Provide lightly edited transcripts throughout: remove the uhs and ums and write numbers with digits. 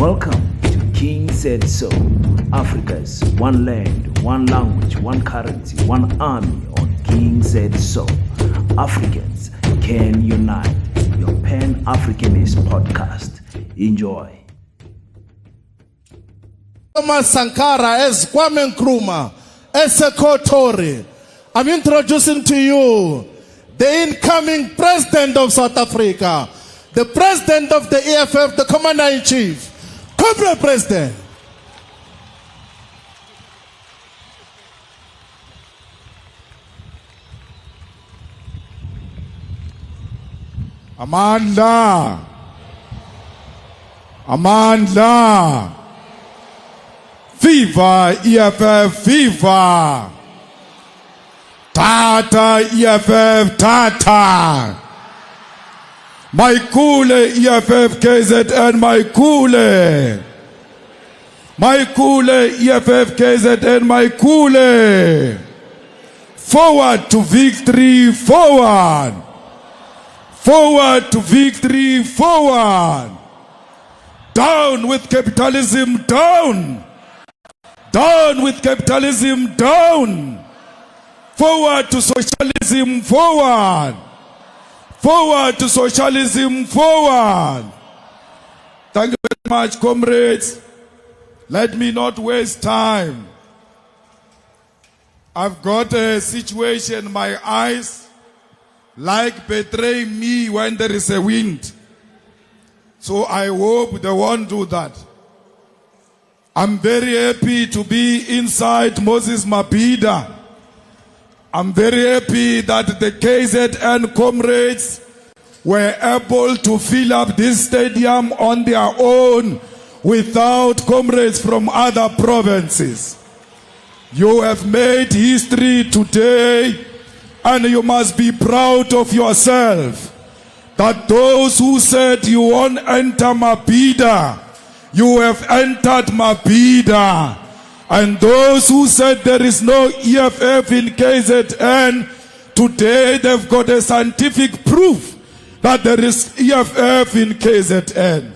Welcome to King Said So, Africa's one land, one language, one currency, one army on King Said So. Africans can unite. Your Pan-Africanist podcast. Enjoy. Thomas Sankara as Kwame Nkrumah as Sekhotori. I'm introducing to you the incoming president of South Africa, the president of the EFF, the commander-in-chief. Corporate President. Amandla. Viva EFF, viva. Tata EFF, tata. Maikule EFF KZN, Maikule. Maikule EFF KZN, Maikule. Forward to victory, forward. Forward to victory, forward. Down with capitalism, down. Down with capitalism, down. Forward to socialism, forward. Forward to socialism, forward. Thank you very much, comrades. Let me not waste time. I've got a situation, my eyes like betray me when there is a wind. So I hope they won't do that. I'm very happy to be inside Moses Mabhida. I'm very happy that the KZN comrades were able to fill up this stadium on their own without comrades from other provinces. You have made history today, and you must be proud of yourself that those who said you won't enter Mabhida, you have entered Mabhida. And those who said there is no EFF in KZN, today they've got a scientific proof that there is EFF in KZN.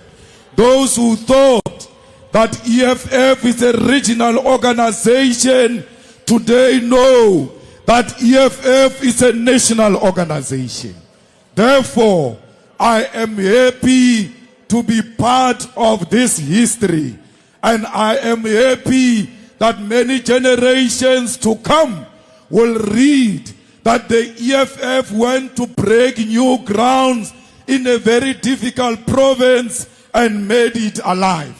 Those who thought that EFF is a regional organization, today know that EFF is a national organization. Therefore, I am happy to be part of this history. And I am happy that many generations to come will read that the EFF went to break new grounds in a very difficult province and made it alive.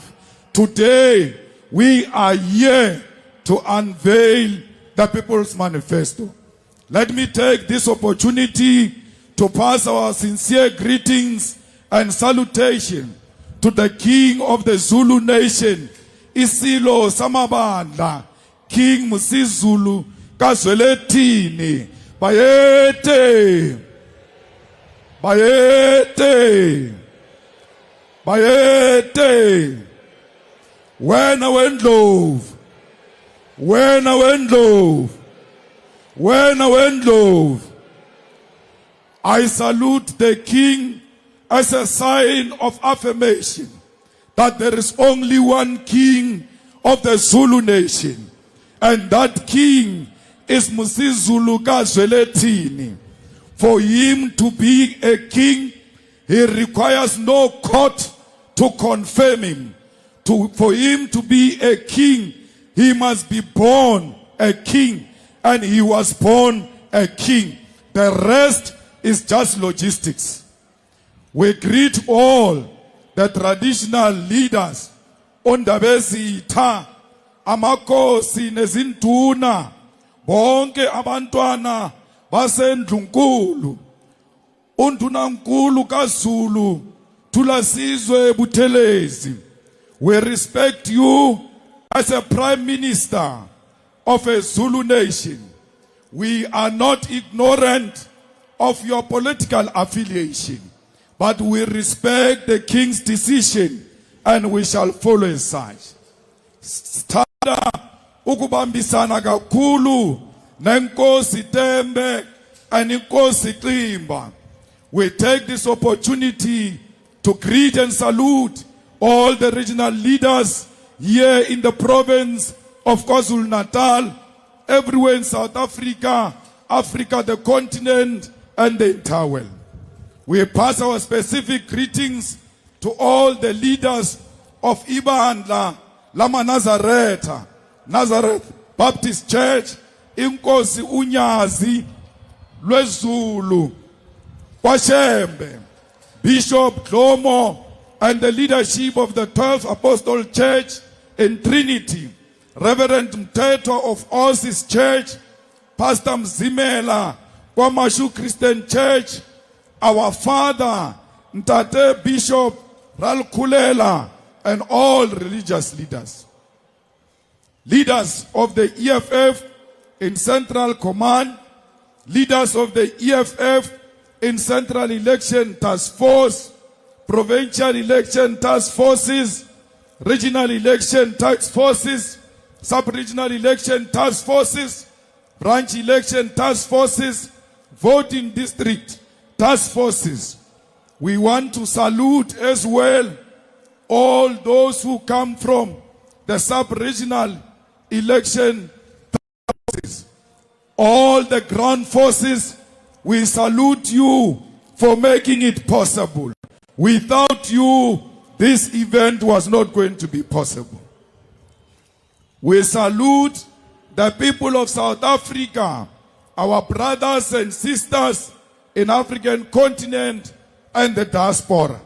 Today, we are here to unveil the People's Manifesto. Let me take this opportunity to pass our sincere greetings and salutation to the King of the Zulu Nation, Isilo Samabandla, King Musizulu Kazweletini, Bayete, Bayete, Bayete, when I went love, when I went love, when I went love, I salute the King as a sign of affirmation that there is only one King of the Zulu Nation, and that King is Musizulu Kazweletini. For him to be a king, he requires no court to confirm him. For him to be a king, he must be born a king, and he was born a king. The rest is just logistics. We greet all the traditional leaders, Ondabezitha, Amakosi nezinduna, bonke abantwana baseNdlunkulu, uNdunankulu kaZulu, Thulasizwe Buthelezi. We respect you as a Prime Minister of a Zulu nation. We are not ignorant of your political affiliation, but we respect the King's decision and we shall follow his side. Sithanda ukubambisana kakhulu nenkosi Tembe and inkosi Ximba. We take this opportunity to greet and salute all the regional leaders here in the province of KwaZulu-Natal, everywhere in South Africa, Africa, the continent, and the entire world. We pass our specific greetings to all the leaders of Ibandla Lama Nazareth Baptist Church, Inkosi Unyazi, Lwezulu, Kwashembe, Bishop Dlomo, and the leadership of the 12th Apostle Church in Trinity, Reverend Mteto of Osis Church, Pastor Mzimela, Kwamashu Christian Church, our father, Ntate Bishop Ralkulela, and all religious leaders. Leaders of the EFF in Central Command, leaders of the EFF in Central Election Task Force, Provincial Election Task Forces, Regional Election Task Forces, Sub-Regional Election Task Forces, Branch Election Task Forces, Voting District Task Forces. We want to salute as well all those who come from the Sub-Regional Election Task Forces. All the ground forces, we salute you for making it possible. Without you, this event was not going to be possible. We salute the people of South Africa, our brothers and sisters in African continent and the diaspora.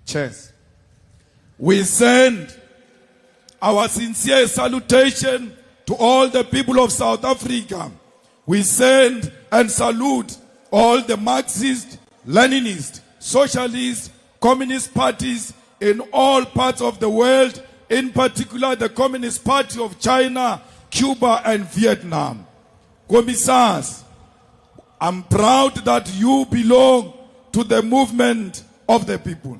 Cheers. We send our sincere salutation to all the people of South Africa. We send and salute all the Marxist, Leninist, Socialist, Communist parties in all parts of the world, in particular the Communist Party of China, Cuba, and Vietnam. Commissars, I'm proud that you belong to the movement of the people.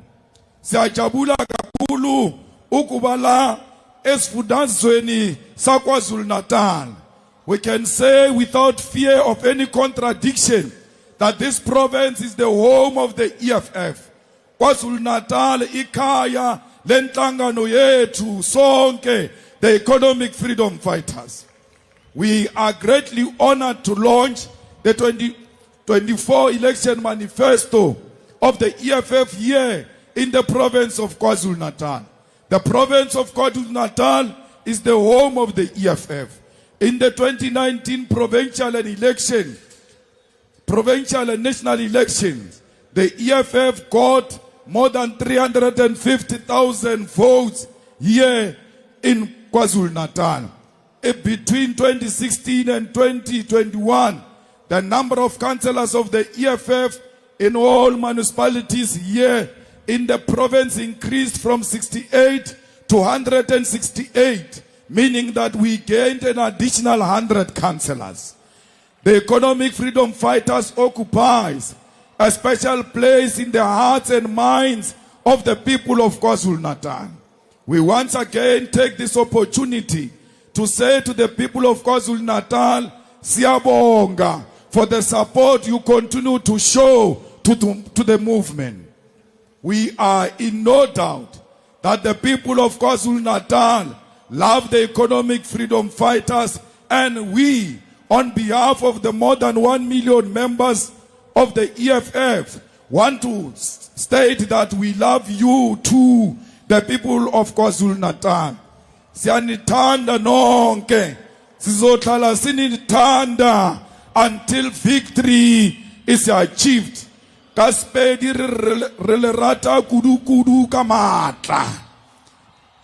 Siyajabula kakhulu ukubala esifundazweni saKwaZulu-Natal. We can say without fear of any contradiction that this province is the home of the EFF. KwaZulu-Natal ikaya lenhlangano yethu sonke, the economic freedom fighters. We are greatly honored to launch the 2024 election manifesto of the EFF here in the province of KwaZulu-Natal. The province of KwaZulu-Natal is the home of the EFF. In the 2019 provincial and national elections, the EFF got more than 350,000 votes here in KwaZulu-Natal. Between 2016 and 2021, the number of councillors of the EFF in all municipalities here in the province increased from 68 to 168, meaning that we gained an additional 100 councillors. The economic freedom fighters occupies a special place in the hearts and minds of the people of KwaZulu-Natal. We once again take this opportunity to say to the people of KwaZulu-Natal, Siyabonga for the support you continue to show to the movement. We are in no doubt that the people of KwaZulu-Natal love the economic freedom fighters, and we, on behalf of the more than 1 million members of the EFF, want to state that we love you too, the people of KwaZulu-Natal. Siyanithanda nonke, sizohlala sinithanda until victory is achieved. Kaspedi relerata kudu kudu kamata.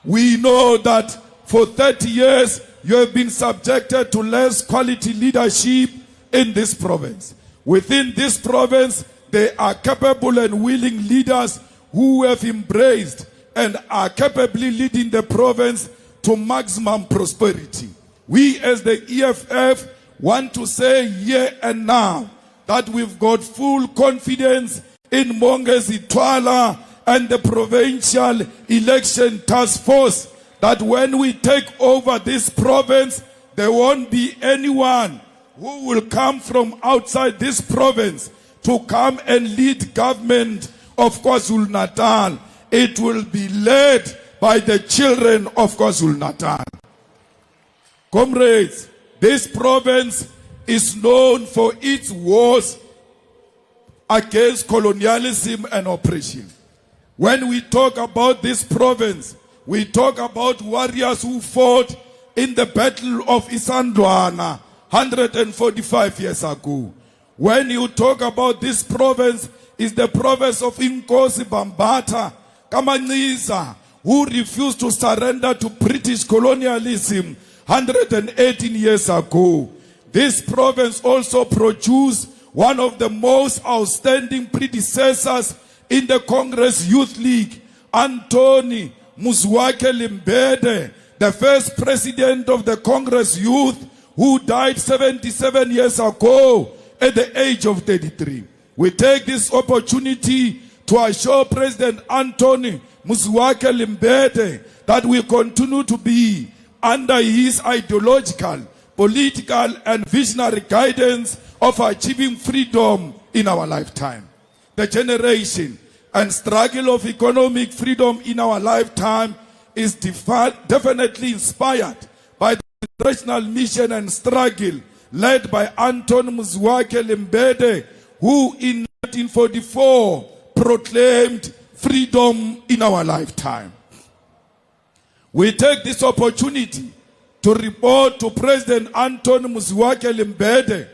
We know that for 30 years you have been subjected to less quality leadership in this province. Within this province, there are capable and willing leaders who have embraced and are capably leading the province to maximum prosperity. We as the EFF want to say here and now that we've got full confidence in Mongezi Twala and the Provincial Election Task Force that when we take over this province, there won't be anyone who will come from outside this province to come and lead government of KwaZulu-Natal, it will be led by the children of KwaZulu-Natal. Comrades, this province is known for its wars against colonialism and oppression. When we talk about this province, we talk about warriors who fought in the Battle of Isandlwana 145 years ago. When you talk about this province, is the province of Inkosi Bambata Kamanisa, who refused to surrender to British colonialism 118 years ago. This province also produced one of the most outstanding predecessors in the Congress Youth League, Anthony Muzwake Limbede, the first president of the Congress Youth, who died 77 years ago at the age of 33. We take this opportunity to assure President Anthony Muzwake Limbede that we continue to be under his ideological, political, and visionary guidance of achieving freedom in our lifetime. The generation and struggle of economic freedom in our lifetime is definitely inspired by the national mission and struggle led by Anthony Muzwake Limbede, who in 1944 proclaimed freedom in our lifetime. We take this opportunity to report to President Anthony Muzwake Limbede,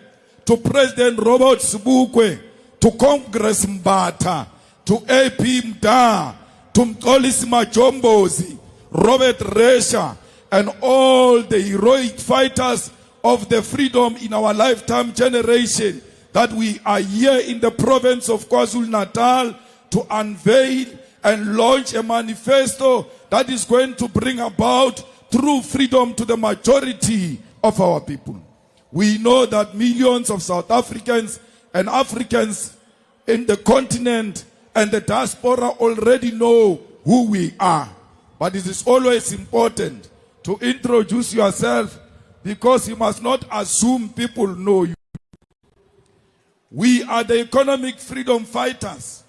to President Robert Sobukwe, to Congress Mbata, to AP Mda, to Mxolisi Majombozi, Robert Resha, and all the heroic fighters of the freedom in our lifetime generation, that we are here in the province of KwaZulu-Natal to unveil and launch a manifesto that is going to bring about true freedom to the majority of our people. We know that millions of South Africans and Africans in the continent and the diaspora already know who we are. But it is always important to introduce yourself, because you must not assume people know you. We are the economic freedom fighters,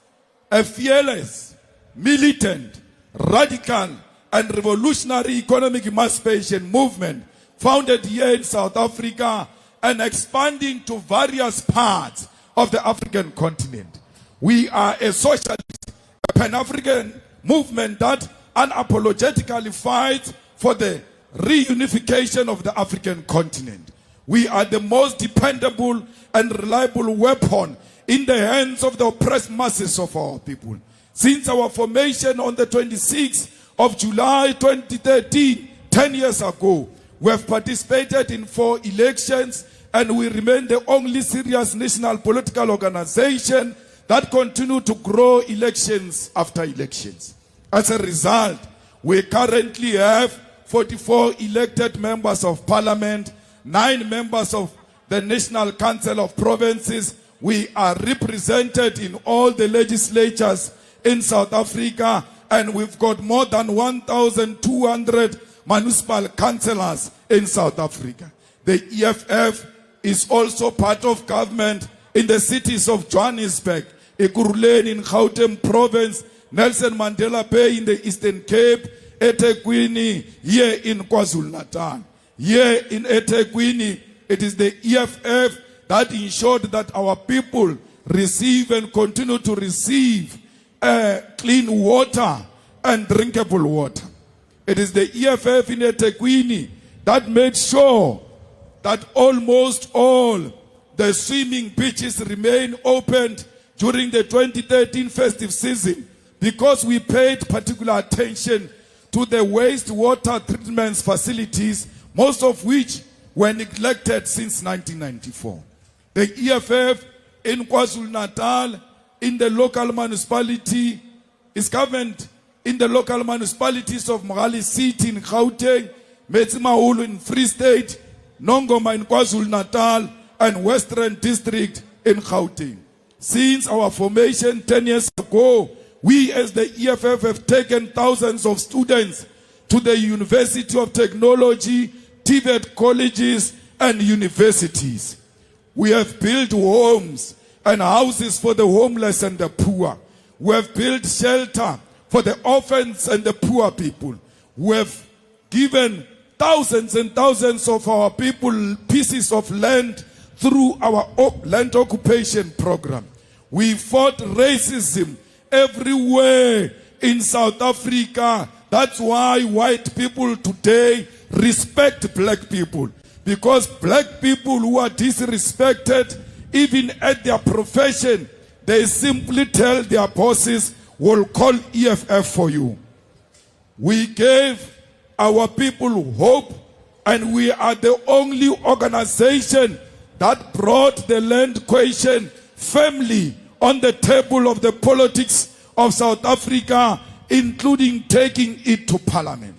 a fearless, militant, radical, and revolutionary economic emancipation movement founded here in South Africa and expanding to various parts of the African continent. We are a socialist, a Pan-African movement that unapologetically fights for the reunification of the African continent. We are the most dependable and reliable weapon in the hands of the oppressed masses of our people. Since our formation on the 26th of July 2013, 10 years ago, we have participated in 4 elections, and we remain the only serious national political organization that continue to grow elections after elections. As a result, we currently have 44 elected members of parliament, 9 members of the National Council of Provinces. We are represented in all the legislatures in South Africa, and we've got more than 1,200 municipal councillors in South Africa. The EFF is also part of government in the cities of Johannesburg, Ekurhuleni in Gauteng Province, Nelson Mandela Bay in the Eastern Cape, eThekwini here in KwaZulu-Natal. Here in eThekwini, it is the EFF that ensured that our people receive and continue to receive clean water and drinkable water. It is the EFF in eThekwini that made sure that almost all the swimming beaches remain open during the 2013 festive season, because we paid particular attention to the wastewater treatment facilities, most of which were neglected since 1994. The EFF in KwaZulu-Natal, in the local municipality, is governed in the local municipalities of Mogale City in Gauteng, Metsimaholo in Free State, Nongoma in KwaZulu-Natal, and Western District in Gauteng. Since our formation 10 years ago, we as the EFF have taken thousands of students to the University of Technology, TVET colleges, and universities. We have built homes and houses for the homeless and the poor. We have built shelter for the orphans and the poor people. We have given thousands and thousands of our people pieces of land through our land occupation program. We fought racism everywhere in South Africa. That's why white people today respect black people. Because black people who are disrespected, even at their profession, they simply tell their bosses, we'll call EFF for you. We gave our people hope, and we are the only organization that brought the land question firmly on the table of the politics of South Africa, including taking it to parliament.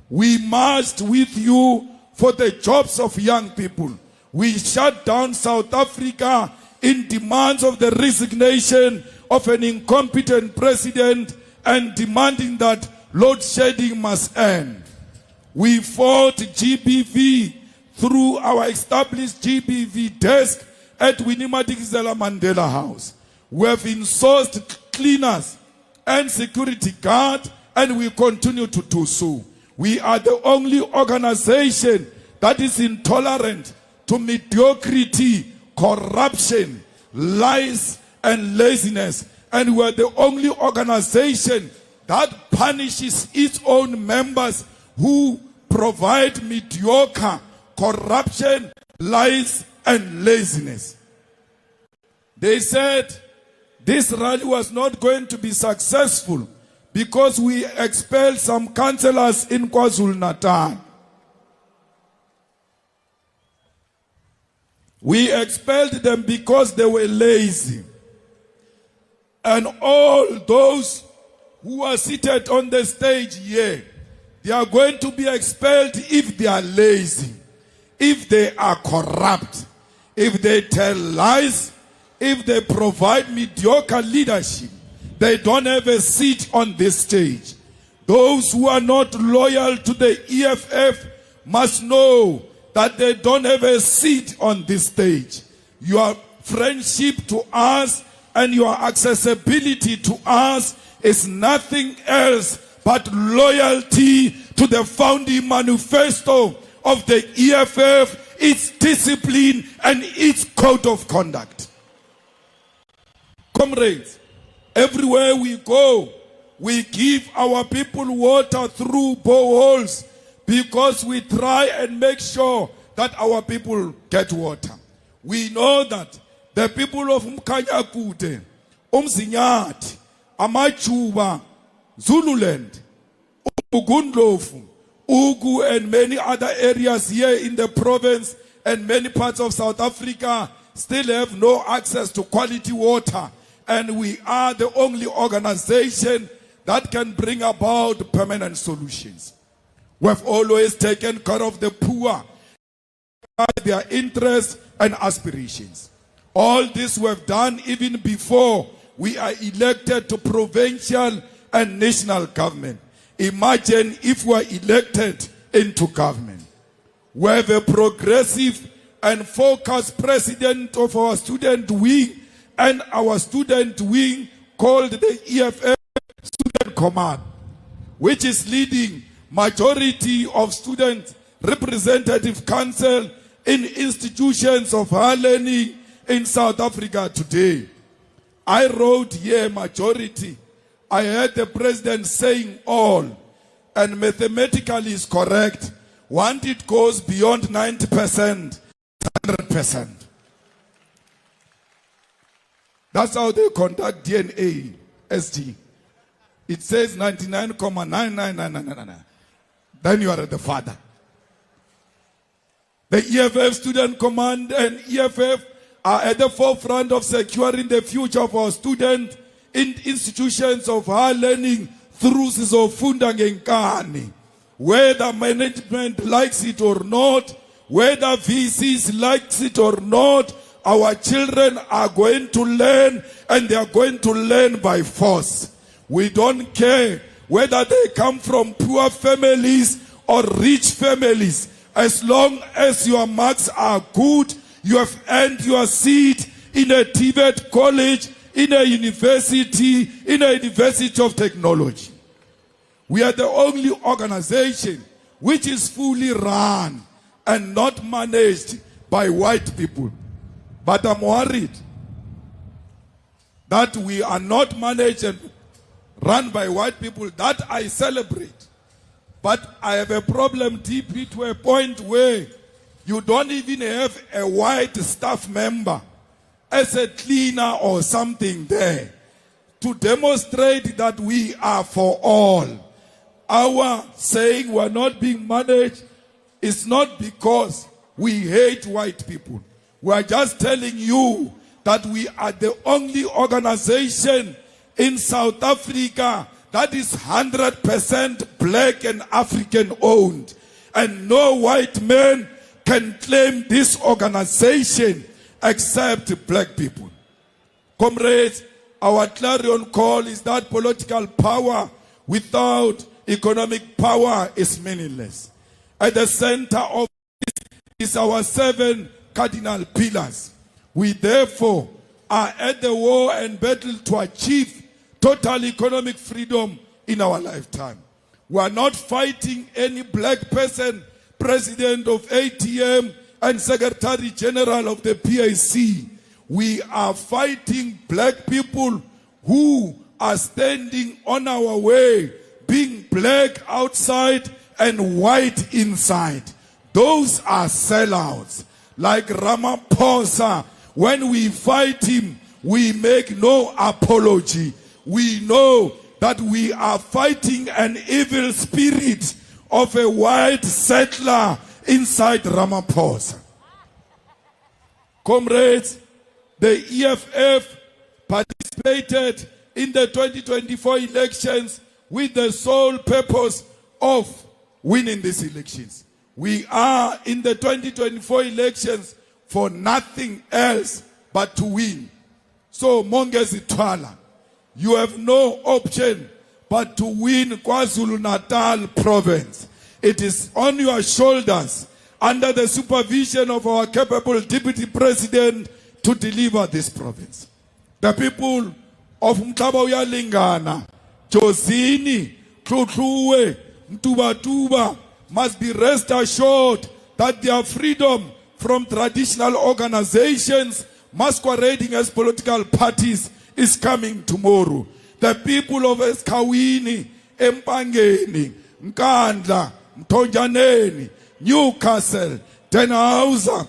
We marched with you for the jobs of young people. We shut down South Africa in demands of the resignation of an incompetent president and demanding that load shedding must end. We fought GBV through our established GBV desk at Winnie Madikizela Mandela House. We have insourced cleaners and security guards, and we continue to do so. We are the only organization that is intolerant to mediocrity, corruption, lies, and laziness. And we are the only organization that punishes its own members who provide mediocre, corruption, lies, and laziness. They said this rally was not going to be successful because we expelled some councillors in KwaZulu-Natal. We expelled them because they were lazy. And all those who are seated on the stage here, they are going to be expelled if they are lazy, if they are corrupt, if they tell lies, if they provide mediocre leadership. They don't have a seat on this stage. Those who are not loyal to the EFF must know that they don't have a seat on this stage. Your friendship to us and your accessibility to us is nothing else but loyalty to the founding manifesto of the EFF, its discipline and its code of conduct. Comrades, everywhere we go, we give our people water through boreholes because we try and make sure that our people get water. We know that the people of Mkanyakude, Umzinyathi, Amachuba, Zululand, Ugundlovu, Ugu, and many other areas here in the province and many parts of South Africa still have no access to quality water. And we are the only organization that can bring about permanent solutions. We have always taken care of the poor, their interests and aspirations. All this we have done even before we are elected to provincial and national government. Imagine if we are elected into government. We have a progressive and focused president of our student wing, and our student wing called the EFF Student Command, which is leading majority of student representative council in institutions of higher learning in South Africa today. I wrote here majority. I heard the president saying all, and mathematically is correct. Once it goes beyond 90%, 100%. That's how they conduct DNA, SG. It says 99.99999. Then you are the father. The EFF Student Command and EFF are at the forefront of securing the future of our students in institutions of higher learning through Sizofunda Ngenkani. Whether management likes it or not, whether VCs likes it or not, our children are going to learn, and they are going to learn by force. We don't care whether they come from poor families or rich families. As long as your marks are good, you have earned your seat in a TVET college, in a university of technology. We are the only organization which is fully run and not managed by white people. But I'm worried that we are not managed and run by white people. That I celebrate. But I have a problem deeply to a point where you don't even have a white staff member as a cleaner or something there to demonstrate that we are for all. Our saying we're not being managed is not because we hate white people. We are just telling you that we are the only organization in South Africa that is 100% black and African owned. And no white man can claim this organization except black people. Comrades, our clarion call is that political power without economic power is meaningless. At the center of this is our 7 cardinal pillars. We therefore are at the war and battle to achieve total economic freedom in our lifetime. We are not fighting any black person, president of ATM and secretary general of the PAC. We are fighting black people who are standing on our way, being black outside and white inside. Those are sellouts. Like Ramaphosa, when we fight him, we make no apology. We know that we are fighting an evil spirit of a white settler inside Ramaphosa. Comrades, the EFF participated in the 2024 elections with the sole purpose of winning these elections. We are in the 2024 elections for nothing else but to win. So, Mongezi Twala, you have no option but to win KwaZulu-Natal province. It is on your shoulders, under the supervision of our capable deputy president, to deliver this province. The people of Mhlaba Uyalingana, Josini, Tlotluwe, Mtubatuba must be rest assured that their freedom from traditional organizations masquerading as political parties is coming tomorrow. The people of Eskawini, Empangeni, Nkandla, Mtonjaneni, Newcastle, Denhauser,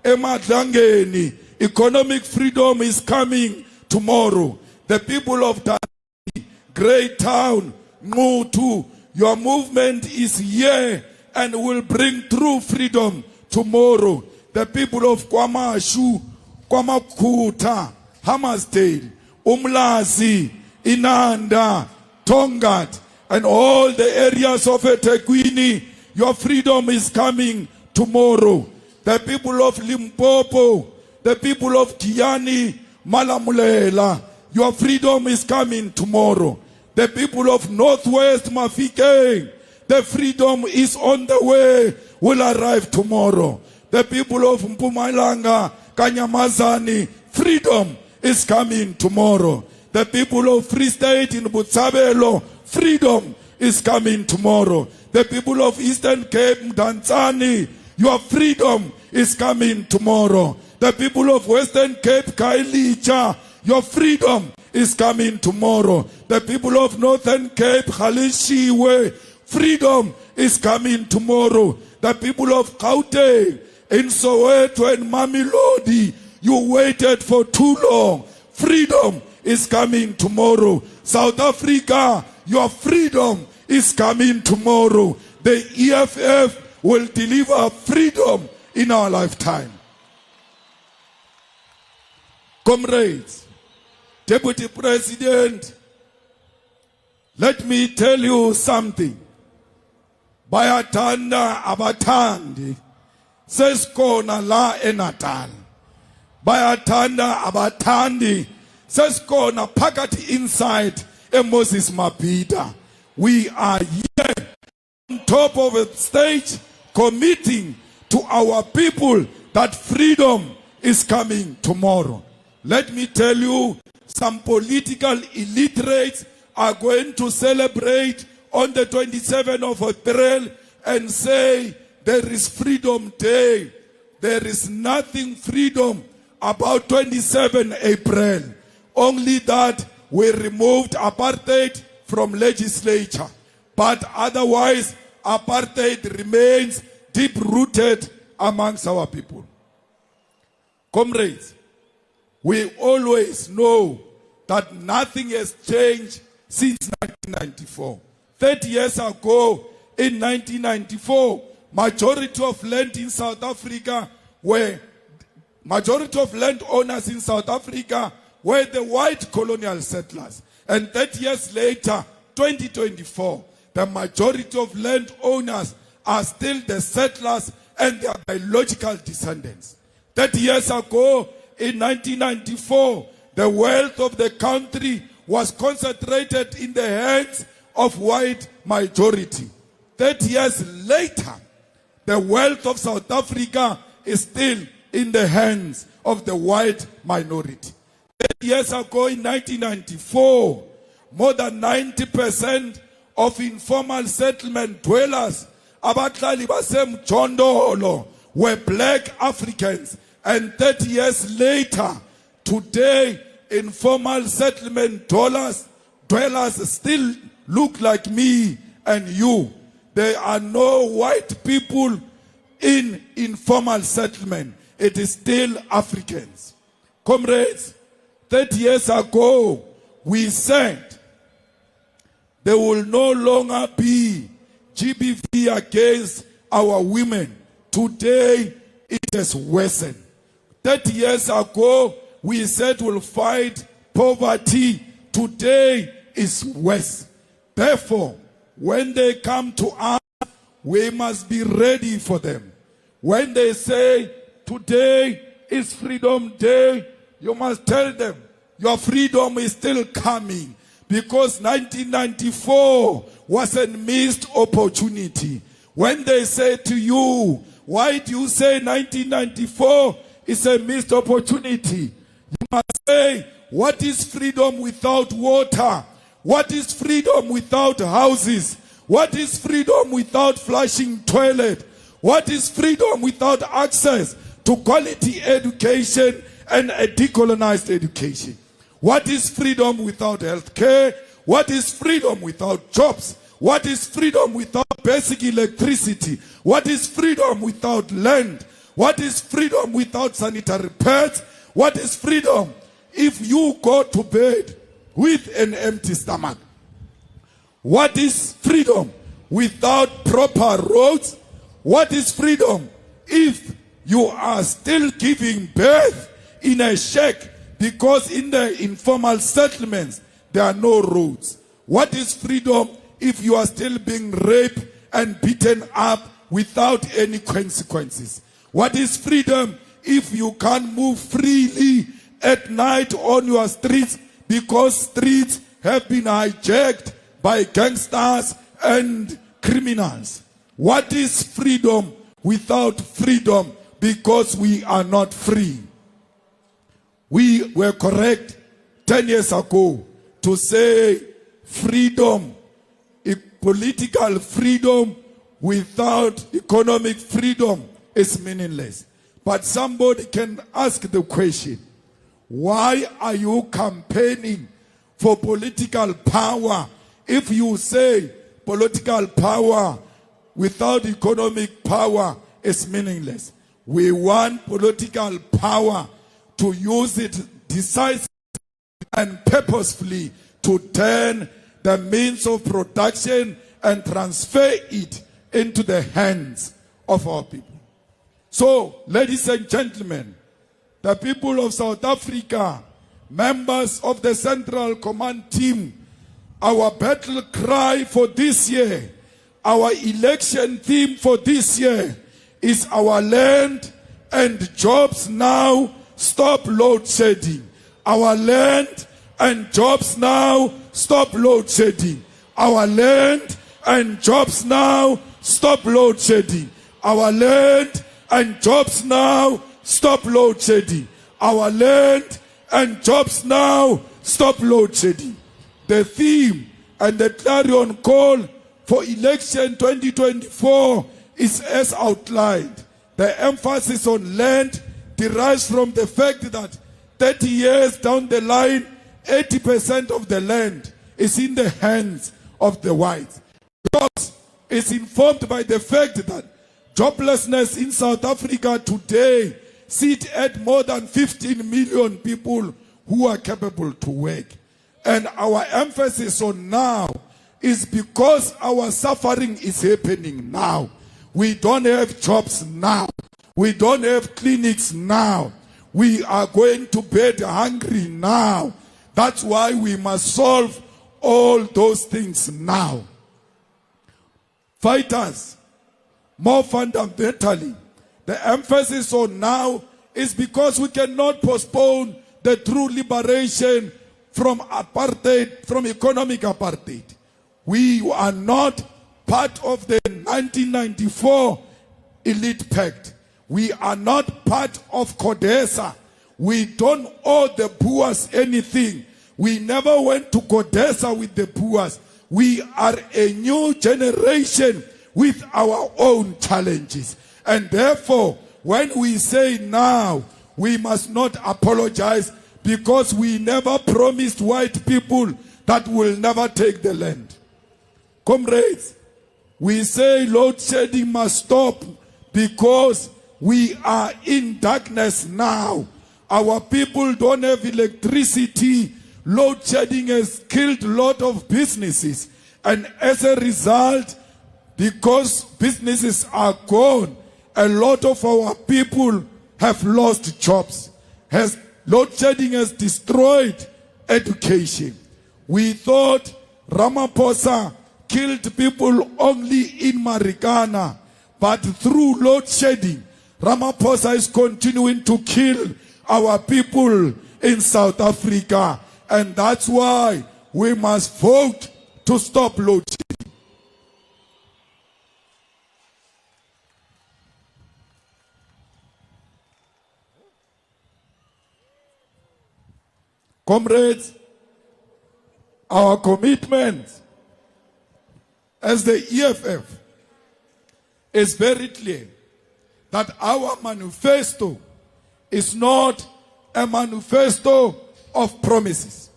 Emadlangeni, economic freedom is coming tomorrow. The people of Dani, Greytown, Ngutu, your movement is here and will bring true freedom tomorrow. The people of Kwamashu, Kwamakuta, Hammersdale, Umlazi, Inanda, Tongat, and all the areas of eThekwini, your freedom is coming tomorrow. The people of Limpopo, the people of Kiani, Malamulela, your freedom is coming tomorrow. The people of Northwest Mafike, the freedom is on the way, will arrive tomorrow. The people of Mpumalanga, Kanyamazani, freedom is coming tomorrow. The people of Free State in Botshabelo, freedom is coming tomorrow. The people of Eastern Cape, Mdantsani, your freedom is coming tomorrow. The people of Western Cape, Kailicha, your freedom is coming tomorrow. The people of Northern Cape, Khalishiwe, freedom is coming tomorrow. The people of Gauteng, in Soweto and Mamelodi, you waited for too long. Freedom is coming tomorrow. South Africa, your freedom is coming tomorrow. The EFF will deliver freedom in our lifetime. Comrades, Deputy President, let me tell you something. Bayatanda abatandi, seskona la eNatal. Bayatanda abatandi, seskona pakati inside Moses Mapida. We are here on top of a stage committing to our people that freedom is coming tomorrow. Let me tell you, some political illiterates are going to celebrate on the 27th of April and say there is Freedom Day. There is nothing freedom about 27 April. Only that we removed apartheid from legislature. But otherwise, apartheid remains deep-rooted amongst our people. Comrades, we always know that nothing has changed since 1994. 30 years ago, in 1994, majority of land in South Africa majority of landowners in South Africa were the white colonial settlers. And 30 years later, 2024, the majority of landowners are still the settlers and their biological descendants. 30 years ago, in 1994, the wealth of the country was concentrated in the hands of white majority. 30 years later, the wealth of South Africa is still in the hands of the white minority. 30 years ago, in 1994, more than 90% of informal settlement dwellers, abahlali basemjondolo, were black Africans. And 30 years later, today, informal settlement dwellers still look like me and you. There are no white people in informal settlement. It is still Africans. Comrades, 30 years ago, we said there will no longer be GBV against our women. Today, it has worsened. 30 years ago, we said we'll fight poverty. Today is worse. Therefore, when they come to us, we must be ready for them. When they say, today is Freedom Day, you must tell them, your freedom is still coming. Because 1994 was a missed opportunity. When they say to you, why do you say 1994 is a missed opportunity? You must say, what is freedom without water? What is freedom without houses? What is freedom without flushing toilet? What is freedom without access to quality education and a decolonized education? What is freedom without health care? What is freedom without jobs? What is freedom without basic electricity? What is freedom without land? What is freedom without sanitary pads? What is freedom if you go to bed with an empty stomach? What is freedom without proper roads? What is freedom if you are still giving birth in a shack because in the informal settlements there are no roads? What is freedom if you are still being raped and beaten up without any consequences? What is freedom if you can't move freely at night on your streets because streets have been hijacked by gangsters and criminals? What is freedom without freedom because we are not free? We were correct 10 years ago to say freedom, political freedom without economic freedom is meaningless. But somebody can ask the question, why are you campaigning for political power if you say political power without economic power is meaningless? We want political power to use it decisively and purposefully to turn the means of production and transfer it into the hands of our people. So, ladies and gentlemen, the people of South Africa, members of the Central Command Team, our battle cry for this year, our election theme for this year is our land and jobs now, stop load shedding. Our land and jobs now, stop load shedding. Our land and jobs now, stop load shedding. Our land and jobs now, stop load shedding. Our land and jobs now, stop load shedding. The theme and the clarion call for election 2024 is as outlined. The emphasis on land derives from the fact that 30 years down the line, 80% of the land is in the hands of the whites. Jobs is informed by the fact that joblessness in South Africa today sit at more than 15 million people who are capable to work. And our emphasis on now is because our suffering is happening now. We don't have jobs now. We don't have clinics now. We are going to bed hungry now. That's why we must solve all those things now. Fighters, more fundamentally, the emphasis on now is because we cannot postpone the true liberation from apartheid, from economic apartheid. We are not part of the 1994 elite pact. We are not part of CODESA. We don't owe the Boers anything. We never went to CODESA with the Boers. We are a new generation with our own challenges. And therefore, when we say now, we must not apologize because we never promised white people that we'll never take the land. Comrades, we say load shedding must stop because we are in darkness now. Our people don't have electricity. Load shedding has killed a lot of businesses. And as a result, because businesses are gone, a lot of our people have lost jobs. Load shedding has destroyed education. We thought Ramaphosa killed people only in Marikana, but through load shedding, Ramaphosa is continuing to kill our people in South Africa. And that's why we must vote to stop load shedding. Comrades, our commitment as the EFF is very clear that our manifesto is not a manifesto of promises.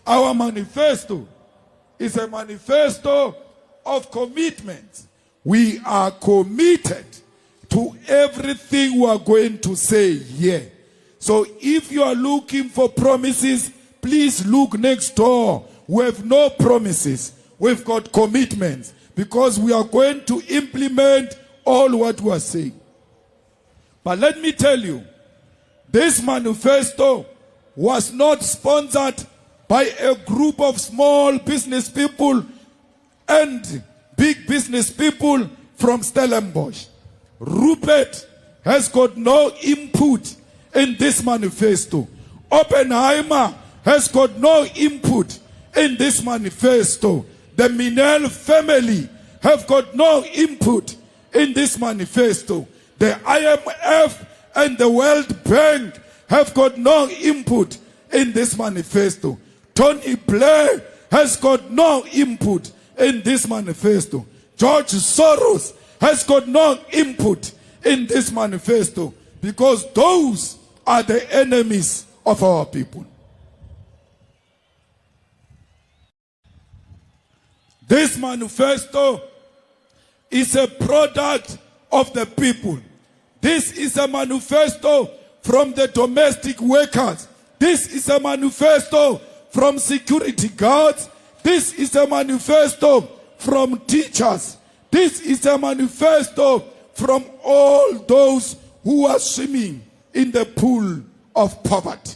Our manifesto is a manifesto of commitments. We are committed to everything we are going to say here. So if you are looking for promises, please look next door. We have no promises. We've got commitments because we are going to implement all what we are saying. But let me tell you, this manifesto was not sponsored by a group of small business people and big business people from Stellenbosch. Rupert has got no input in this manifesto. Oppenheimer has got no input in this manifesto. The Minel family have got no input in this manifesto. The IMF and the World Bank have got no input in this manifesto. Tony Blair has got no input in this manifesto. George Soros has got no input in this manifesto because those are the enemies of our people. This manifesto is a product of the people. This is a manifesto from the domestic workers. This is a manifesto from security guards. This is a manifesto from teachers. This is a manifesto from all those who are swimming in the pool of poverty.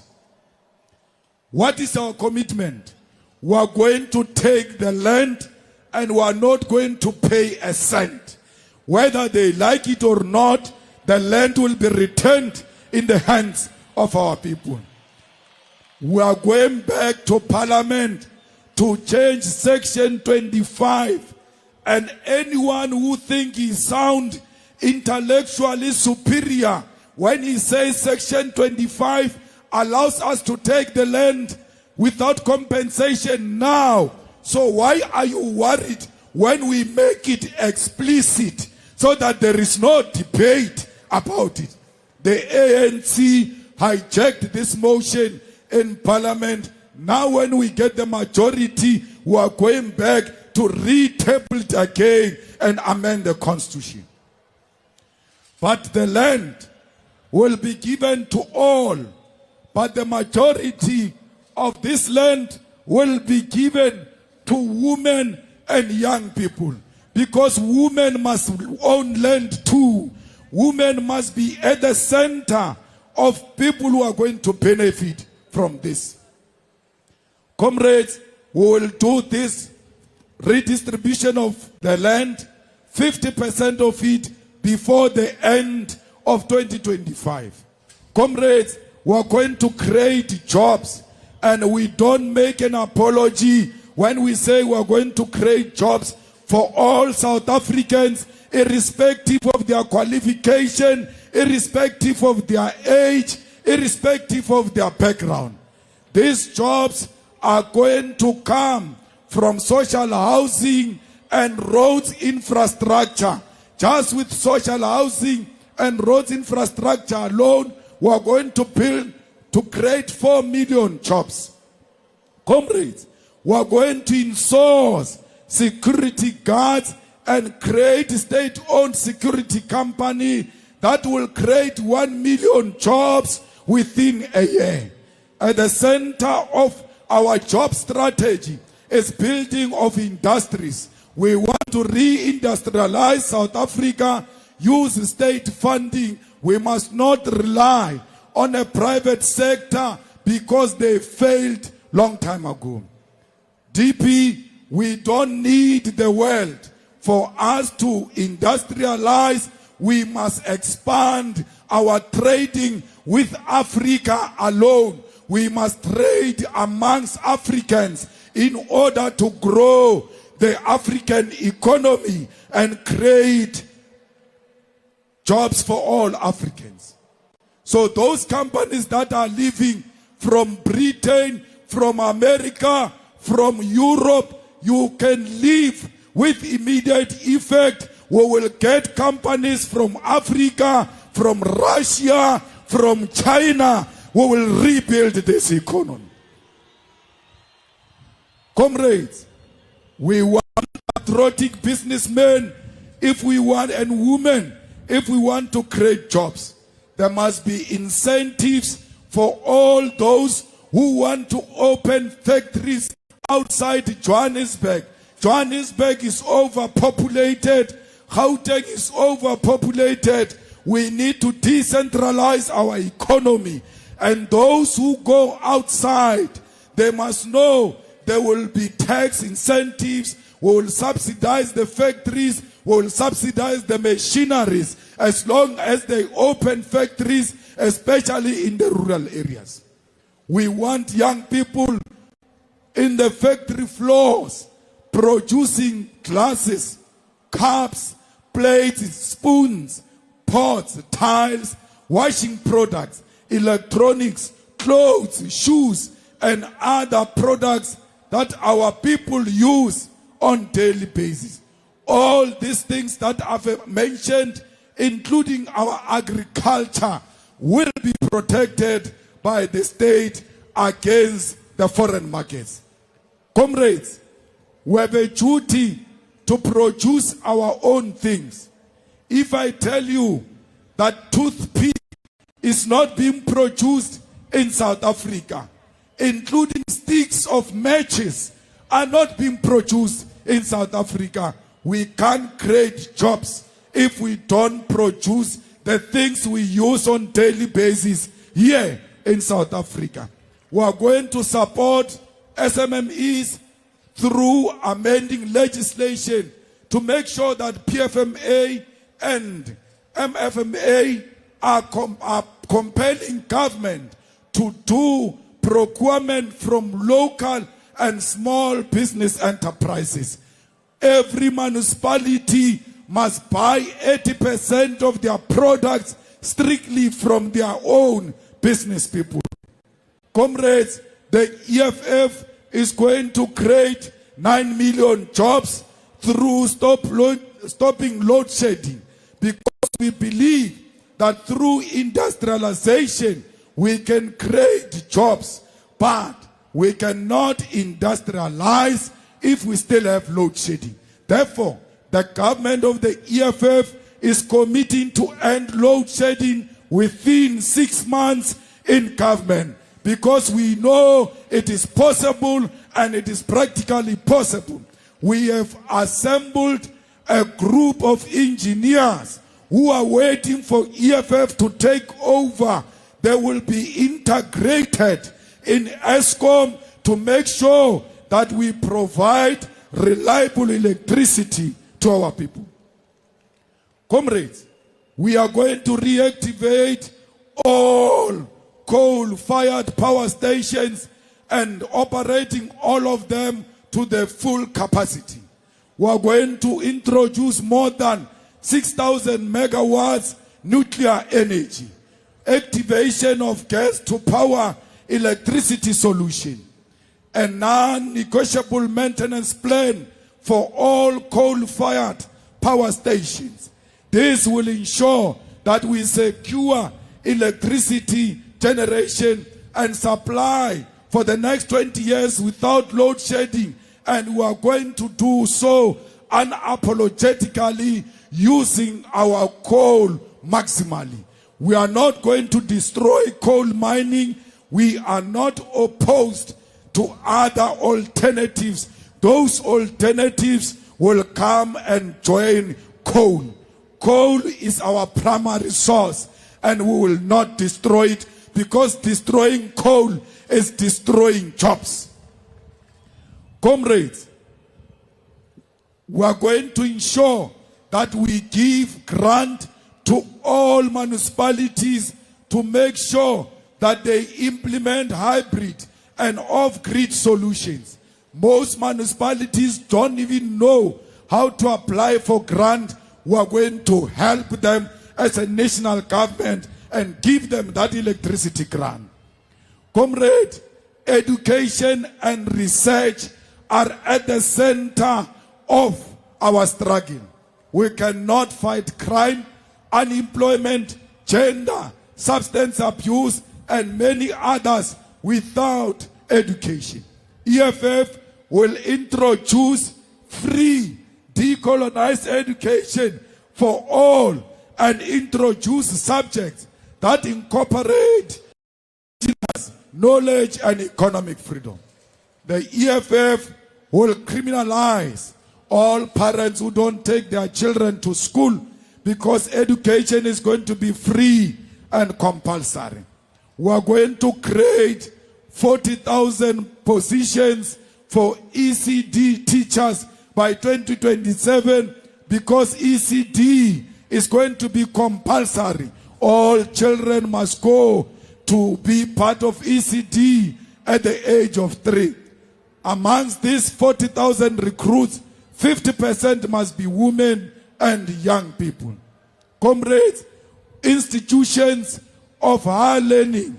What is our commitment? We are going to take the land and we are not going to pay a cent. Whether they like it or not, the land will be returned in the hands of our people. We are going back to Parliament to change Section 25. And anyone who thinks he sounds intellectually superior when he says Section 25 allows us to take the land without compensation now. So why are you worried when we make it explicit so that there is no debate about it? The ANC hijacked this motion in Parliament. Now when we get the majority, we are going back to retable it again and amend the Constitution. But the land will be given to all, but the majority of this land will be given to women and young people, because women must own land too. Women must be at the center of people who are going to benefit from this. Comrades, we will do this redistribution of the land, 50% of it before the end of 2025. Comrades, we are going to create jobs, and we don't make an apology when we say we are going to create jobs for all South Africans, irrespective of their qualification, irrespective of their age, irrespective of their background. These jobs are going to come from social housing and roads infrastructure. Just with social housing and roads infrastructure alone, we are going to build to create 4 million jobs. Comrades, we are going to insource security guards and create a state-owned security company that will create 1 million jobs within a year. At the center of our job strategy is building of industries. We want to re-industrialize South Africa, use state funding. We must not rely on a private sector because they failed long time ago. DP, we don't need the world for us to industrialize. We must expand our trading with Africa alone. We must trade amongst Africans in order to grow the African economy and create jobs for all Africans. So those companies that are living from Britain, from America, from Europe, you can live with immediate effect. We will get companies from Africa, from Russia, from China. We will rebuild this economy. Comrades, we want patriotic businessmen if we want, and women if we want to create jobs. There must be incentives for all those who want to open factories outside Johannesburg. Johannesburg is overpopulated. Gauteng is overpopulated. We need to decentralize our economy. And those who go outside, they must know there will be tax incentives. We will subsidize the factories. We will subsidize the machineries as long as they open factories, especially in the rural areas. We want young people in the factory floors producing glasses, cups, plates, spoons, pots, tiles, washing products, electronics, clothes, shoes, and other products that our people use on daily basis. All these things that I've mentioned, including our agriculture, will be protected by the state against the foreign markets. Comrades, we have a duty to produce our own things. If I tell you that toothpick is not being produced in South Africa, including sticks of matches are not being produced in South Africa, we can't create jobs if we don't produce the things we use on daily basis here in South Africa. We are going to support SMMEs through amending legislation to make sure that PFMA and MFMA are compelling government to do procurement from local and small business enterprises. Every municipality must buy 80% of their products strictly from their own business people. Comrades, the EFF is going to create 9 million jobs through stopping load shedding, because we believe that through industrialization we can create jobs, but we cannot industrialize if we still have load shedding. Therefore, the government of the EFF is committing to end load shedding within 6 months in government, because we know it is possible and it is practically possible. We have assembled a group of engineers who are waiting for EFF to take over. They will be integrated in ESCOM to make sure that we provide reliable electricity to our people. Comrades, we are going to reactivate all coal-fired power stations and operating all of them to their full capacity. We are going to introduce more than 6,000 megawatts nuclear energy, activation of gas to power electricity solution, a non-negotiable maintenance plan for all coal-fired power stations. This will ensure that we secure electricity generation and supply for the next 20 years without load shedding, and we are going to do so unapologetically using our coal maximally. We are not going to destroy coal mining. We are not opposed to other alternatives. Those alternatives will come and join coal. Coal is our primary source, and we will not destroy it, because destroying coal is destroying jobs. Comrades, we are going to ensure that we give grant to all municipalities to make sure that they implement hybrid and off-grid solutions. Most municipalities don't even know how to apply for grant. We are going to help them as a national government and give them that electricity grant. Comrade, education and research are at the center of our struggle. We cannot fight crime, unemployment, gender, substance abuse, and many others without education. EFF will introduce free decolonized education for all and introduce subjects that incorporate knowledge and economic freedom. The EFF will criminalize all parents who don't take their children to school, because education is going to be free and compulsory. We are going to create 40,000 positions for ECD teachers by 2027, because ECD is going to be compulsory. All children must go to be part of ECD at the age of 3. Amongst these 40,000 recruits, 50% must be women and young people. Comrades, institutions of higher learning,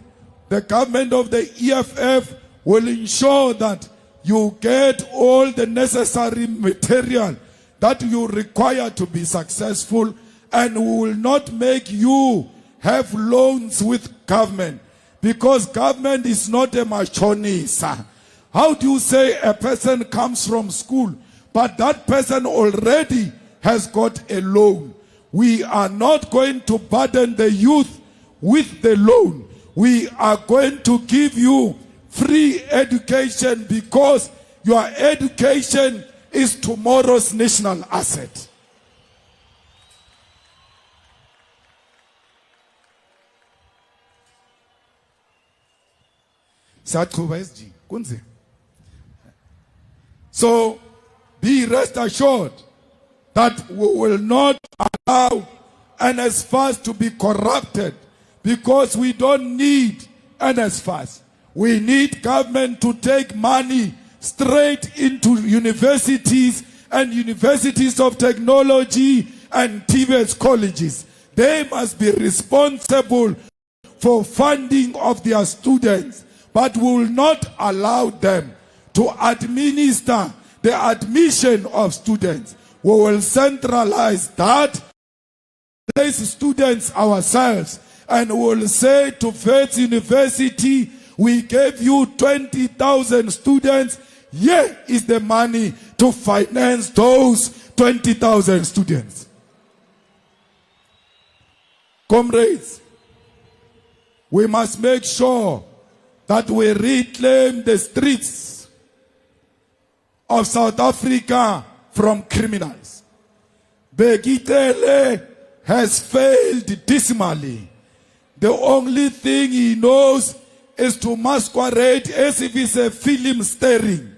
the government of the EFF will ensure that you get all the necessary material that you require to be successful, and we will not make you have loans with government, because government is not a machonisa. How do you say a person comes from school, but that person already has got a loan? We are not going to burden the youth with the loan. We are going to give you free education, because your education is tomorrow's national asset. So be rest assured that we will not allow NSFAS to be corrupted, because we don't need NSFAS. We need government to take money straight into universities and universities of technology and TVET colleges. They must be responsible for funding of their students. but will not allow them to administer the admission of students. We will centralize that, place students ourselves, and will say to Faith University, we gave you 20,000 students. Here is the money to finance those 20,000 students. Comrades, we must make sure that we reclaim the streets of South Africa from criminals. Begitele has failed dismally. The only thing he knows is to masquerade as if it's a film starring.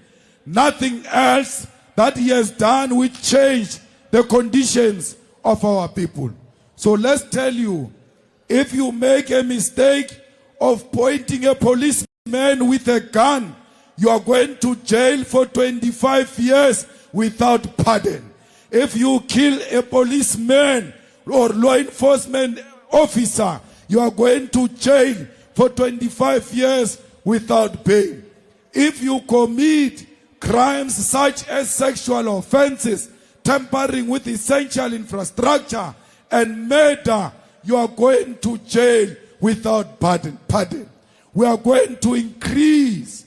Nothing else that he has done will change the conditions of our people. So let's tell you, if you make a mistake of pointing a policeman with a gun, you are going to jail for 25 years without pardon. If you kill a policeman or law enforcement officer, you are going to jail for 25 years without bail. If you commit crimes such as sexual offenses, tampering with essential infrastructure, and murder, you are going to jail without pardon. We are going to increase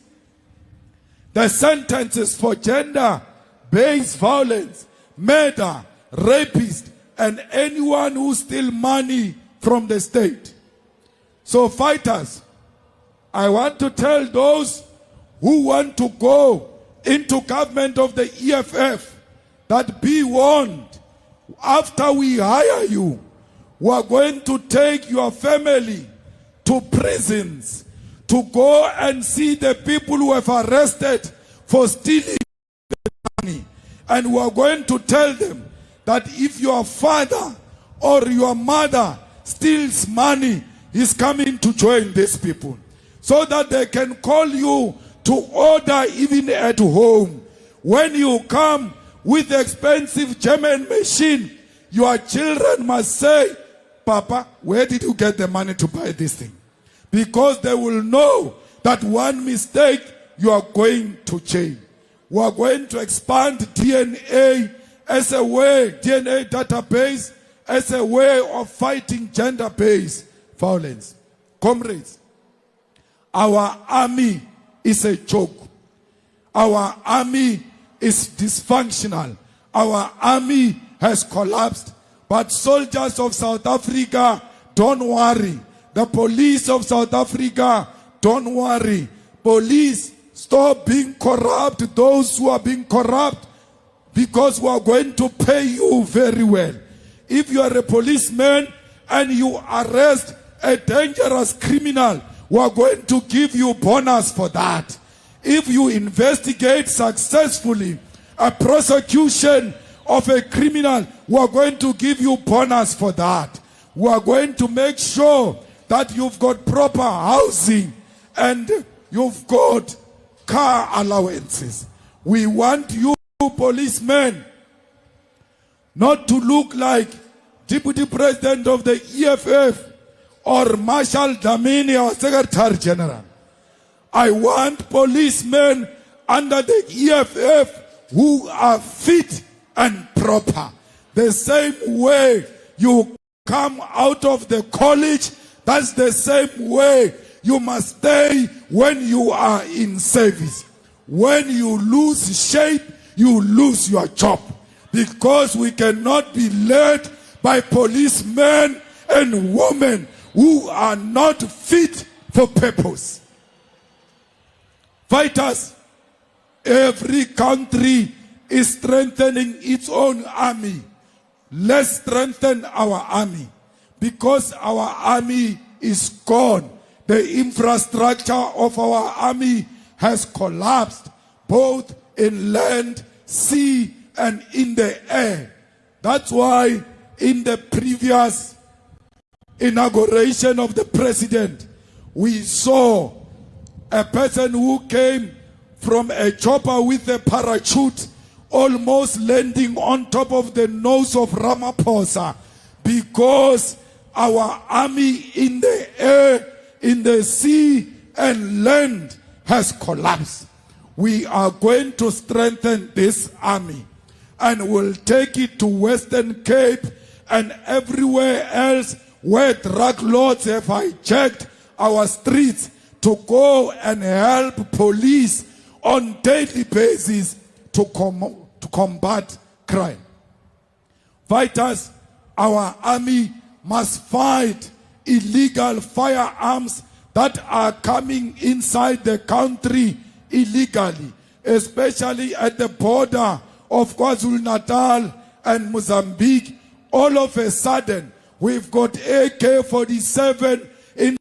the sentences for gender-based violence, murder, rapist, and anyone who steals money from the state. So fighters, I want to tell those who want to go into government of the EFF that be warned. After we hire you, we are going to take your family to prisons to go and see the people who have arrested for stealing money. And we are going to tell them that if your father or your mother steals money, he's coming to join these people, so that they can call you to order even at home. When you come with expensive German machine, your children must say, Papa, where did you get the money to buy this thing? Because they will know that one mistake, you are going to jail. We are going to expand DNA as a way, DNA database, as a way of fighting gender-based violence. Comrades, our army is a joke. Our army is dysfunctional. Our army has collapsed. But soldiers of South Africa, don't worry. The police of South Africa, don't worry. Police, stop being corrupt. Those who are being corrupt, because we are going to pay you very well. If you are a policeman and you arrest a dangerous criminal, we are going to give you bonus for that. If you investigate successfully a prosecution of a criminal, we are going to give you bonus for that. We are going to make sure that you've got proper housing and you've got car allowances. We want you policemen not to look like Deputy President of the EFF or Marshal Dlamini, our Secretary General. I want policemen under the EFF who are fit and proper. The same way you come out of the college, that's the same way you must stay when you are in service. When you lose shape, you lose your job. Because we cannot be led by policemen and women who are not fit for purpose. Fighters, every country is strengthening its own army. Let's strengthen our army, because our army is gone. The infrastructure of our army has collapsed, both in land, sea, and in the air. That's why in the previous inauguration of the president, we saw a person who came from a chopper with a parachute, almost landing on top of the nose of Ramaphosa, because our army in the air, in the sea, and land has collapsed. We are going to strengthen this army and will take it to Western Cape and everywhere else where drug lords have hijacked our streets to go and help police on daily basis to combat crime. Fighters, our army must fight illegal firearms that are coming inside the country illegally, especially at the border of KwaZulu-Natal and Mozambique. All of a sudden, we've got AK-47 in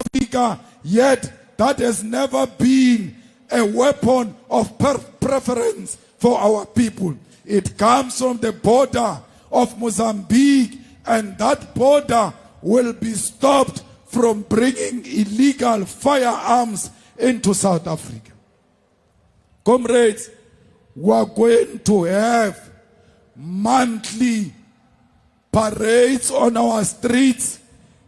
Africa, yet that has never been a weapon of preference for our people. It comes from the border of Mozambique, and that border will be stopped from bringing illegal firearms into South Africa. Comrades, we are going to have monthly parades on our streets,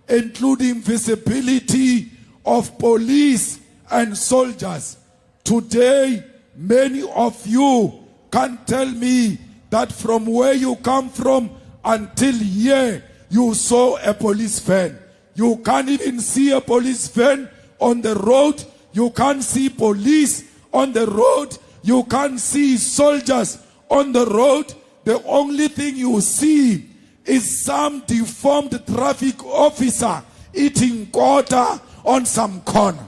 including visibility of police and soldiers. Today, many of you can't tell me that from where you come from until here, you saw a police van. You can't even see a police van on the road. You can't see police on the road. You can't see soldiers on the road. The only thing you see is some deformed traffic officer eating quarter on some corner.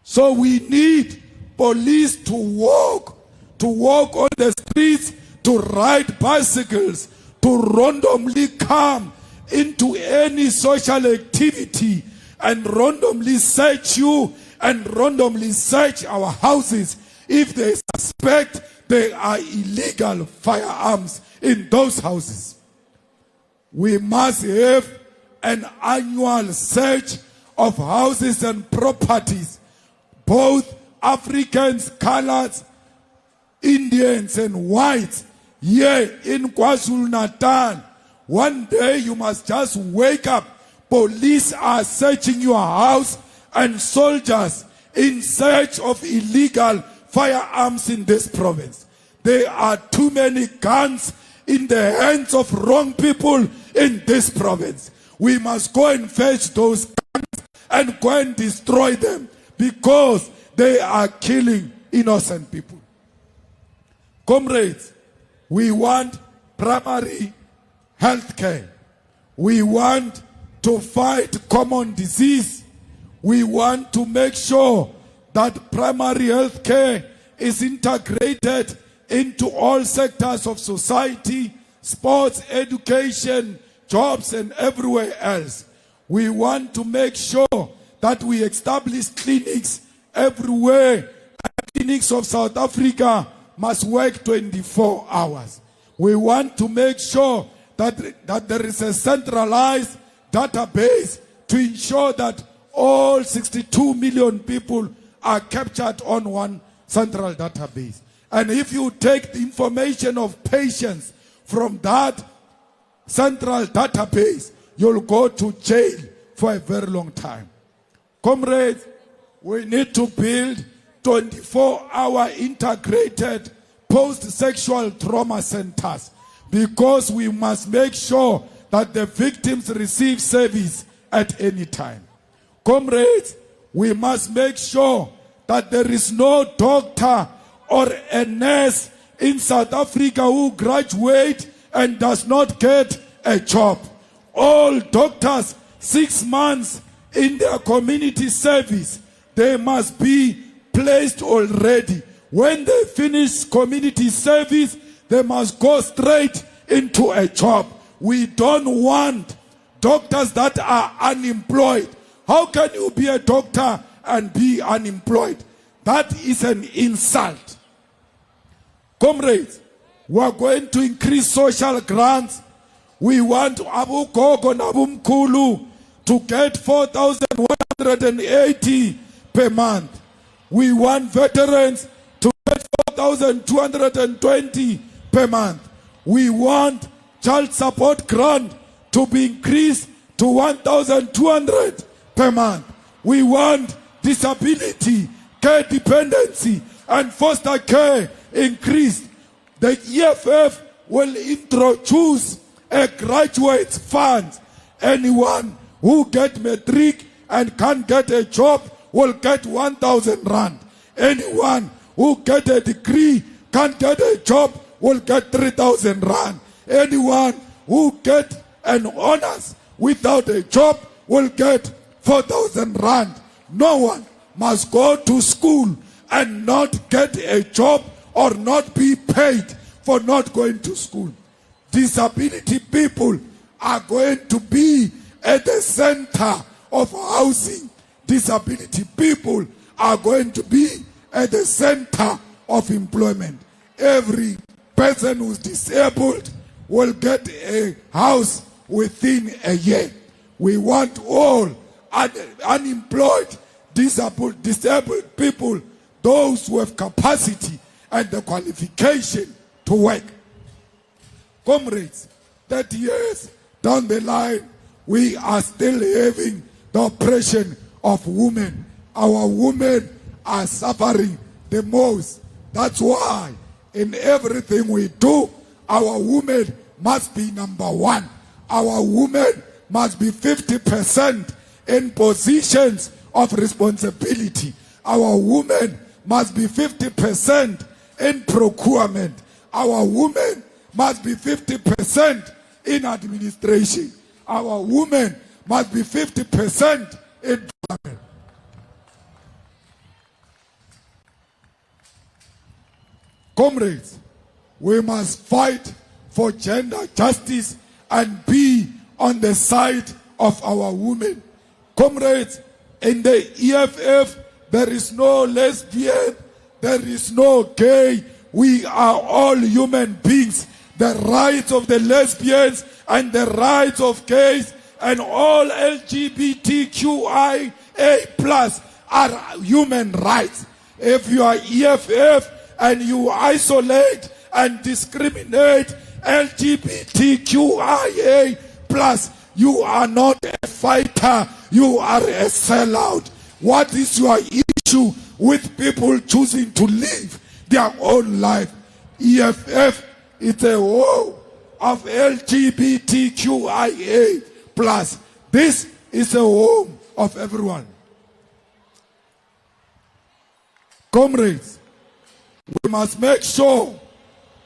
So we need police to walk on the streets, to ride bicycles, to randomly come into any social activity and randomly search you and randomly search our houses if they suspect there are illegal firearms in those houses. We must have an annual search of houses and properties, both Africans, coloreds, Indians and whites here in KwaZulu-Natal. One day you must just wake up. Police are searching your house and soldiers in search of illegal firearms in this province. There are too many guns in the hands of wrong people in this province. We must go and fetch those guns and go and destroy them because they are killing innocent people. Comrades, we want primary health care. We want to fight common disease. We want to make sure that primary health care is integrated into all sectors of society, sports, education, jobs, and everywhere else. We want to make sure that we establish clinics everywhere. Clinics of South Africa must work 24 hours. We want to make sure that there is a centralized database to ensure that all 62 million people are captured on one central database. And if you take the information of patients from that central database, you'll go to jail for a very long time. Comrades, we need to build 24-hour integrated post-sexual trauma centers because we must make sure that the victims receive service at any time. Comrades, we must make sure that there is no doctor or a nurse in South Africa who graduates and does not get a job. All doctors, 6 months in their community service, they must be placed already. When they finish community service, they must go straight into a job. We don't want doctors that are unemployed. How can you be a doctor and be unemployed? That is an insult. Comrades, we are going to increase social grants. We want Abu Gogo and Abu Mkulu to get 4,180 per month. We want veterans to get 4,220 per month. We want child support grant to be increased to 1,200 per month. We want disability, care dependency, and foster care increased. The EFF will introduce a graduate fund. Anyone who get matric and can't get a job will get 1,000 rand. Anyone who get a degree, can't get a job, will get 3,000 rand. Anyone who get an honors without a job will get 4,000 rand. No one must go to school and not get a job or not be paid for not going to school. Disability people are going to be at the center of housing. Disability people are going to be at the center of employment. Every person who's disabled will get a house within a year. We want all unemployed, disabled people, those who have capacity and the qualification to work. Comrades, 30 years down the line, we are still having the oppression of women. Our women are suffering the most. That's why in everything we do, our women must be number one. Our women must be 50% in positions of responsibility. Our women must be 50% in procurement. Our women must be 50% in administration. Our women must be 50% in government. Comrades, we must fight for gender justice and be on the side of our women. Comrades, in the EFF, there is no lesbian, there is no gay. We are all human beings. The rights of the lesbians and the rights of gays and all LGBTQIA+ are human rights. If you are EFF and you isolate and discriminate LGBTQIA+, you are not a fighter, you are a sellout. What is your issue with people choosing to live their own life? EFF is a war of LGBTQIA+. This is a home of everyone. Comrades, we must make sure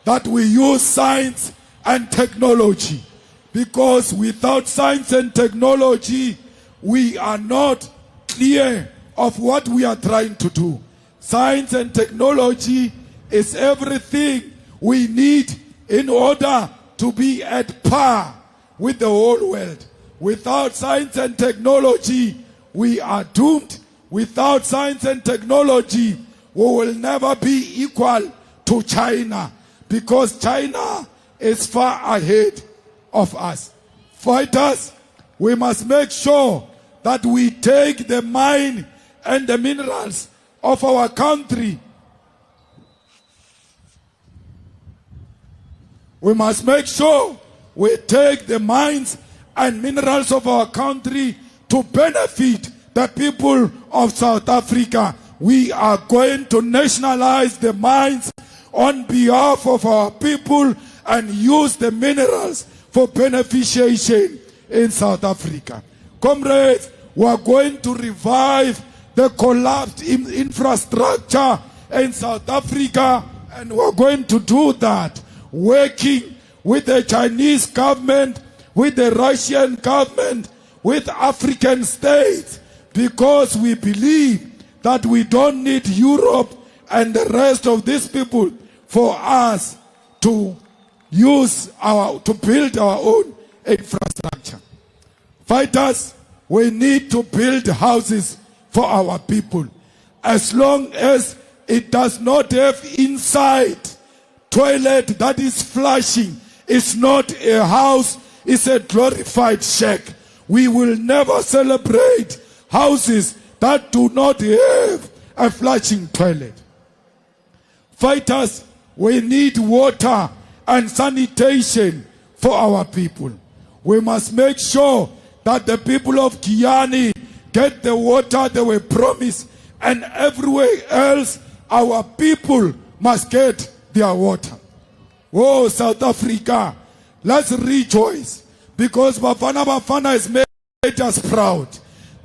that we use science and technology, because without science and technology, we are not clear of what we are trying to do. Science and technology is everything we need in order to be at par with the whole world. Without science and technology, we are doomed. Without science and technology, we will never be equal to China, because China is far ahead of us. Fighters, we must make sure that we take the mine and the minerals of our country. We must make sure we take the mines and minerals of our country to benefit the people of South Africa. We are going to nationalize the mines on behalf of our people and use the minerals for beneficiation in South Africa. Comrades, we are going to revive the collapsed infrastructure in South Africa, and we are going to do that working with the Chinese government, with the Russian government, with African states, because we believe that we don't need Europe and the rest of these people for us to build our own infrastructure. Fighters, we need to build houses for our people. As long as it does not have inside toilet that is flushing, it's not a house, it's a glorified shack. We will never celebrate houses that do not have a flushing toilet. Fighters, we need water and sanitation for our people. We must make sure that the people of Kiani get the water they were promised, and everywhere else our people must get their water. Oh, South Africa, let's rejoice, because Bafana Bafana has made us proud.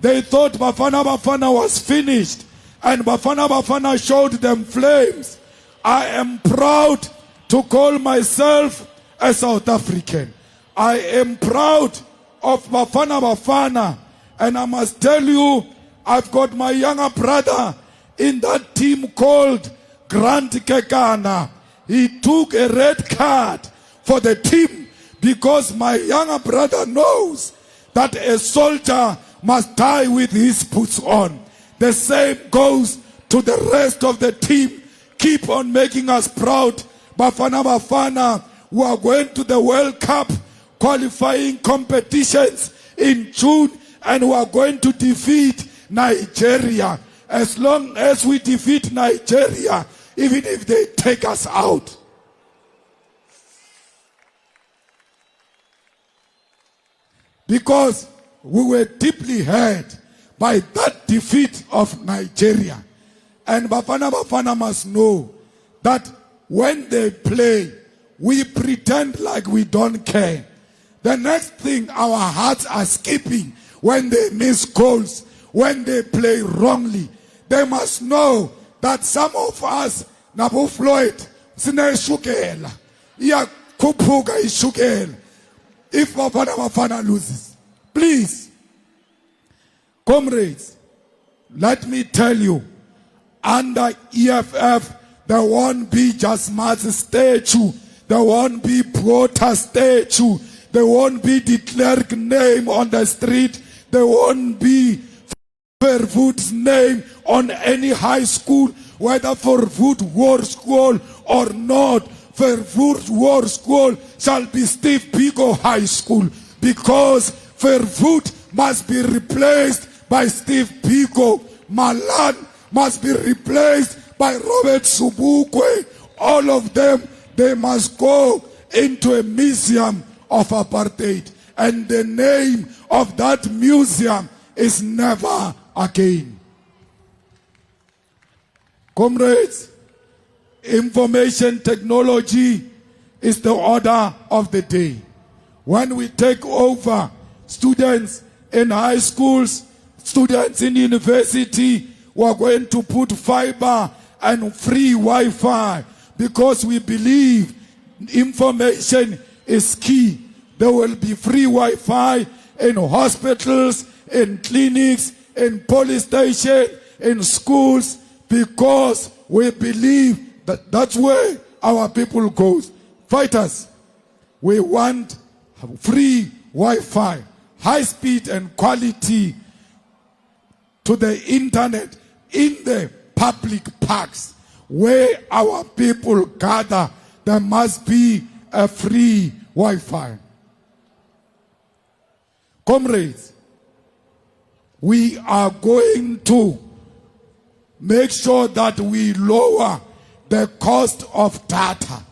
They thought Bafana Bafana was finished, and Bafana Bafana showed them flames. I am proud to call myself a South African. I am proud of Bafana Bafana, and I must tell you, I've got my younger brother in that team called Grant Kekana. He took a red card for the team because my younger brother knows that a soldier must die with his boots on. The same goes to the rest of the team. Keep on making us proud. Bafana Bafana, we are going to the World Cup qualifying competitions in June, and we are going to defeat Nigeria. As long as we defeat Nigeria, even if they take us out. Because we were deeply hurt by that defeat of Nigeria. And Bafana Bafana must know that when they play, we pretend like we don't care. The next thing, our hearts are skipping when they miss goals, when they play wrongly. They must know that some of us, Nabu Floyd, Sine Shukela, Iya Kupuga Ishukela, if Bafana Bafana loses. Please, comrades, let me tell you, under EFF, there won't be just Matt's statue, there won't be Brota statue, there won't be declared name on the street, there won't be Verwoerd's name on any high school, whether Verwoerd War School or not. Verwoerd War School shall be Steve Biko High School, because Verwoerd must be replaced by Steve Biko. Malan must be replaced by Robert Subukwe. All of them, they must go into a museum of apartheid. And the name of that museum is Never Again. Comrades, information technology is the order of the day. When we take over, students in high schools, students in university, we are going to put fiber and free Wi-Fi, because we believe information is key. There will be free Wi-Fi in hospitals, in clinics, in police stations, in schools, because we believe that that's where our people goes. Fighters, we want free Wi-Fi, high speed and quality to the internet in the public parks where our people gather. There must be a free Wi-Fi. Comrades, we are going to make sure that we lower the cost of data.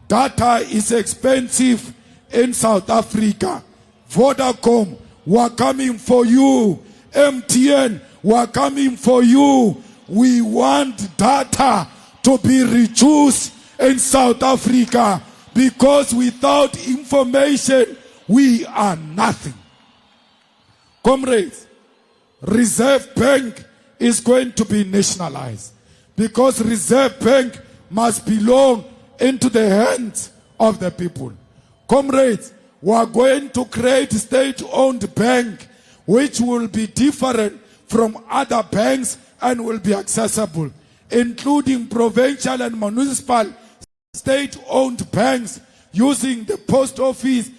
Data is expensive in South Africa. Vodacom, we are coming for you. MTN, we are coming for you. We want data to be reduced in South Africa, because without information, we are nothing. Comrades, Reserve Bank is going to be nationalized, because Reserve Bank must belong into the hands of the people. Comrades, we are going to create a state-owned bank which will be different from other banks and will be accessible, including provincial and municipal state-owned banks using the post office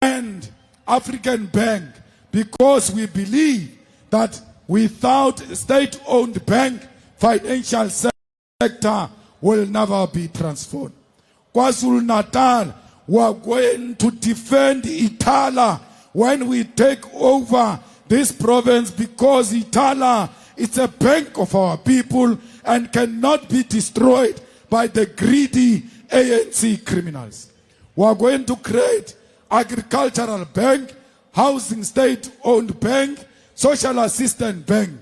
and African Bank, because we believe that without state-owned bank, financial sector will never be transformed. KwaZulu-Natal, we are going to defend Itala when we take over this province, because Itala is a bank of our people and cannot be destroyed by the greedy ANC criminals. We are going to create agricultural bank, housing state-owned bank, social assistance bank.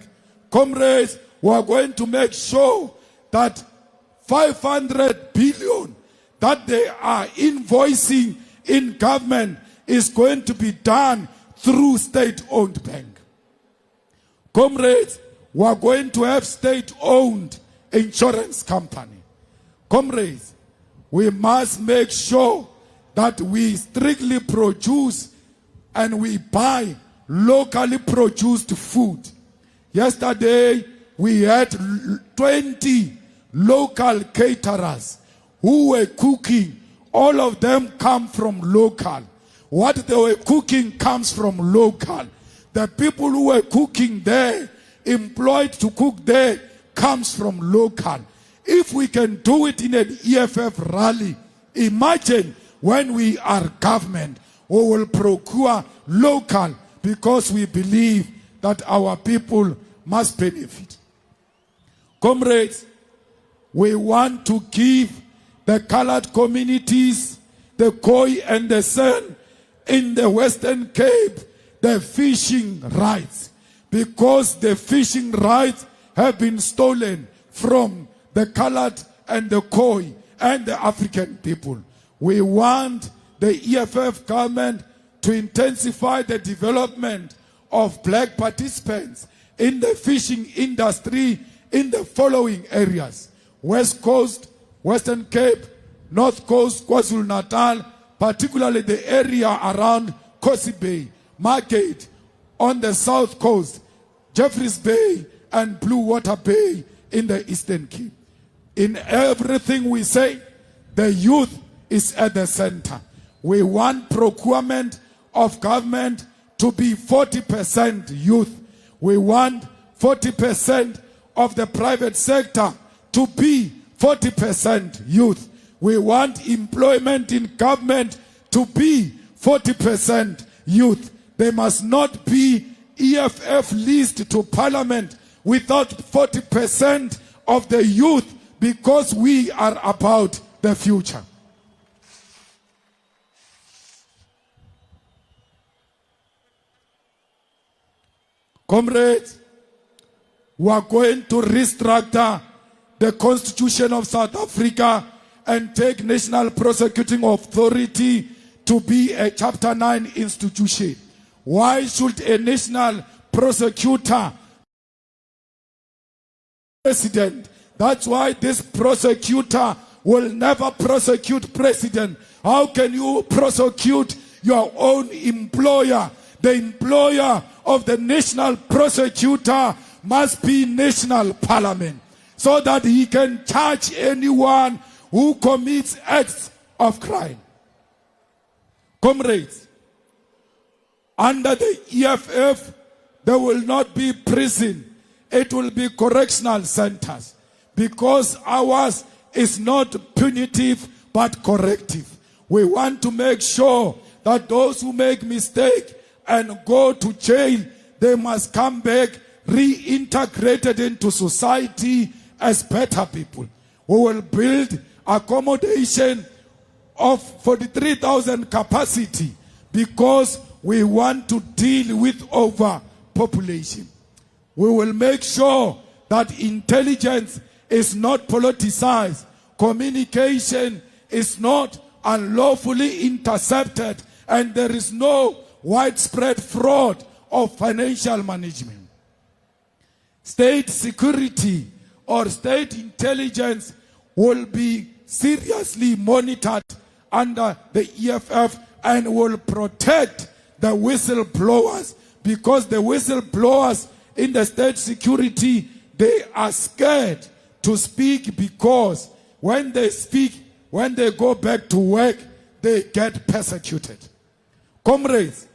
Comrades, we are going to make sure that 500 billion that they are invoicing in government is going to be done through state-owned bank. Comrades, we are going to have state-owned insurance company. Comrades, we must make sure that we strictly produce and we buy locally produced food. Yesterday, we had 20 local caterers who were cooking. All of them come from local. What they were cooking comes from local. The people who were cooking there, employed to cook there, comes from local. If we can do it in an EFF rally, imagine when we are government, we will procure local because we believe that our people must benefit. Comrades, we want to give the colored communities, the Khoi and the San in the Western Cape, the fishing rights, because the fishing rights have been stolen from the colored and the Khoi and the African people. We want the EFF government to intensify the development of black participants in the fishing industry in the following areas: West Coast, Western Cape, North Coast, KwaZulu-Natal, particularly the area around Kosi Bay, Margate, on the South Coast, Jeffreys Bay, and Blue Water Bay in the Eastern Cape. In everything we say, the youth is at the center. We want procurement of government to be 40% youth. We want 40% of the private sector to be 40% youth. We want employment in government to be 40% youth. There must not be EFF list to parliament without 40% of the youth, because we are about the future. Comrades, we are going to restructure the Constitution of South Africa and take National Prosecuting Authority to be a Chapter 9 institution. Why should a national prosecutor president? That's why this prosecutor will never prosecute president. How can you prosecute your own employer? The employer of the national prosecutor must be national parliament, so that he can charge anyone who commits acts of crime. Comrades, under the EFF, there will not be prison. It will be correctional centers, because ours is not punitive but corrective. We want to make sure that those who make mistake and go to jail, they must come back reintegrated into society as better people. We will build accommodation of 43,000 capacity, because we want to deal with overpopulation. We will make sure that intelligence is not politicized, communication is not unlawfully intercepted, and there is no widespread fraud of financial management. State security or state intelligence will be seriously monitored under the EFF and will protect the whistleblowers, because the whistleblowers in the state security, they are scared to speak, because when they speak, when they go back to work, they get persecuted. Comrades,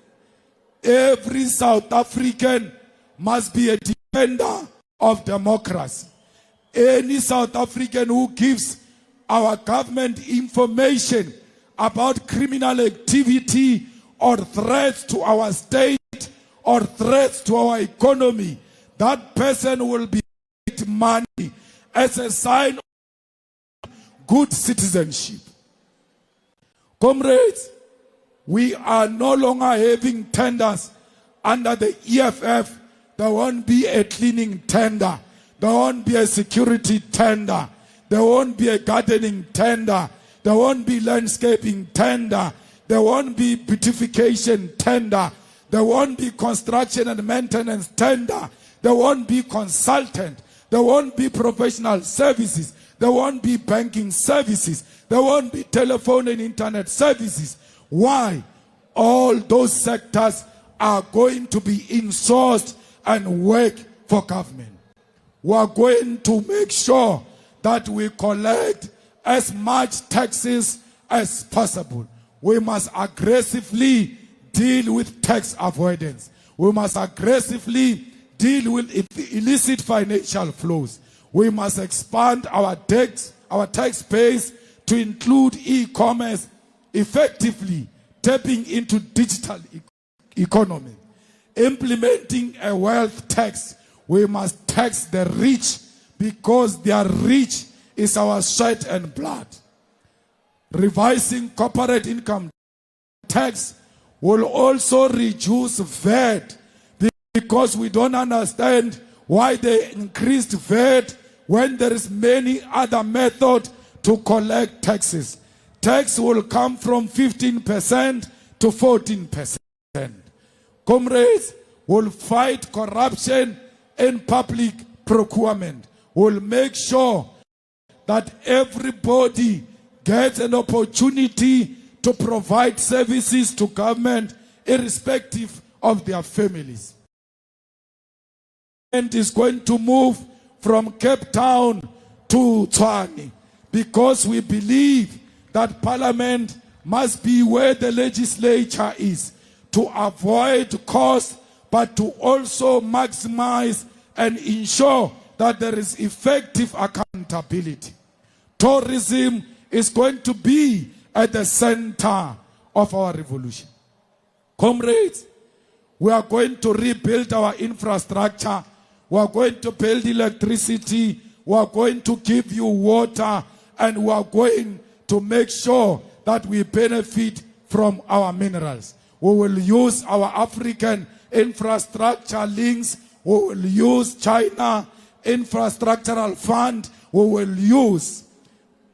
every South African must be a defender of democracy. Any South African who gives our government information about criminal activity or threats to our state or threats to our economy, that person will be paid money as a sign of good citizenship. Comrades, we are no longer having tenders under the EFF There won't be a cleaning tender. There won't be a security tender. There won't be a gardening tender. There won't be landscaping tender. There won't be beautification tender. There won't be construction and maintenance tender. There won't be consultant. There won't be professional services. There won't be banking services. There won't be telephone and internet services. Why? All those sectors are going to be insourced and work for government. We are going to make sure that we collect as much taxes as possible. We must aggressively deal with tax avoidance. We must aggressively deal with illicit financial flows. We must expand our tax base to include e-commerce, effectively tapping into digital economy. Implementing a wealth tax. We must tax the rich because their rich is our sweat and blood. Revising corporate income tax will also reduce VAT because we don't understand why they increased VAT when there is many other methods to collect taxes. Tax will come from 15% to 14%. Comrades will fight corruption in public procurement. Will make sure that everybody gets an opportunity to provide services to government irrespective of their families. And is going to move from Cape Town to Tshwane because we believe that Parliament must be where the legislature is to avoid cost, but to also maximize and ensure that there is effective accountability. Tourism is going to be at the center of our revolution. Comrades, we are going to rebuild our infrastructure. We are going to build electricity. We are going to give you water. And we are going to make sure that we benefit from our minerals. We will use our African infrastructure links. We will use China infrastructural fund. We will use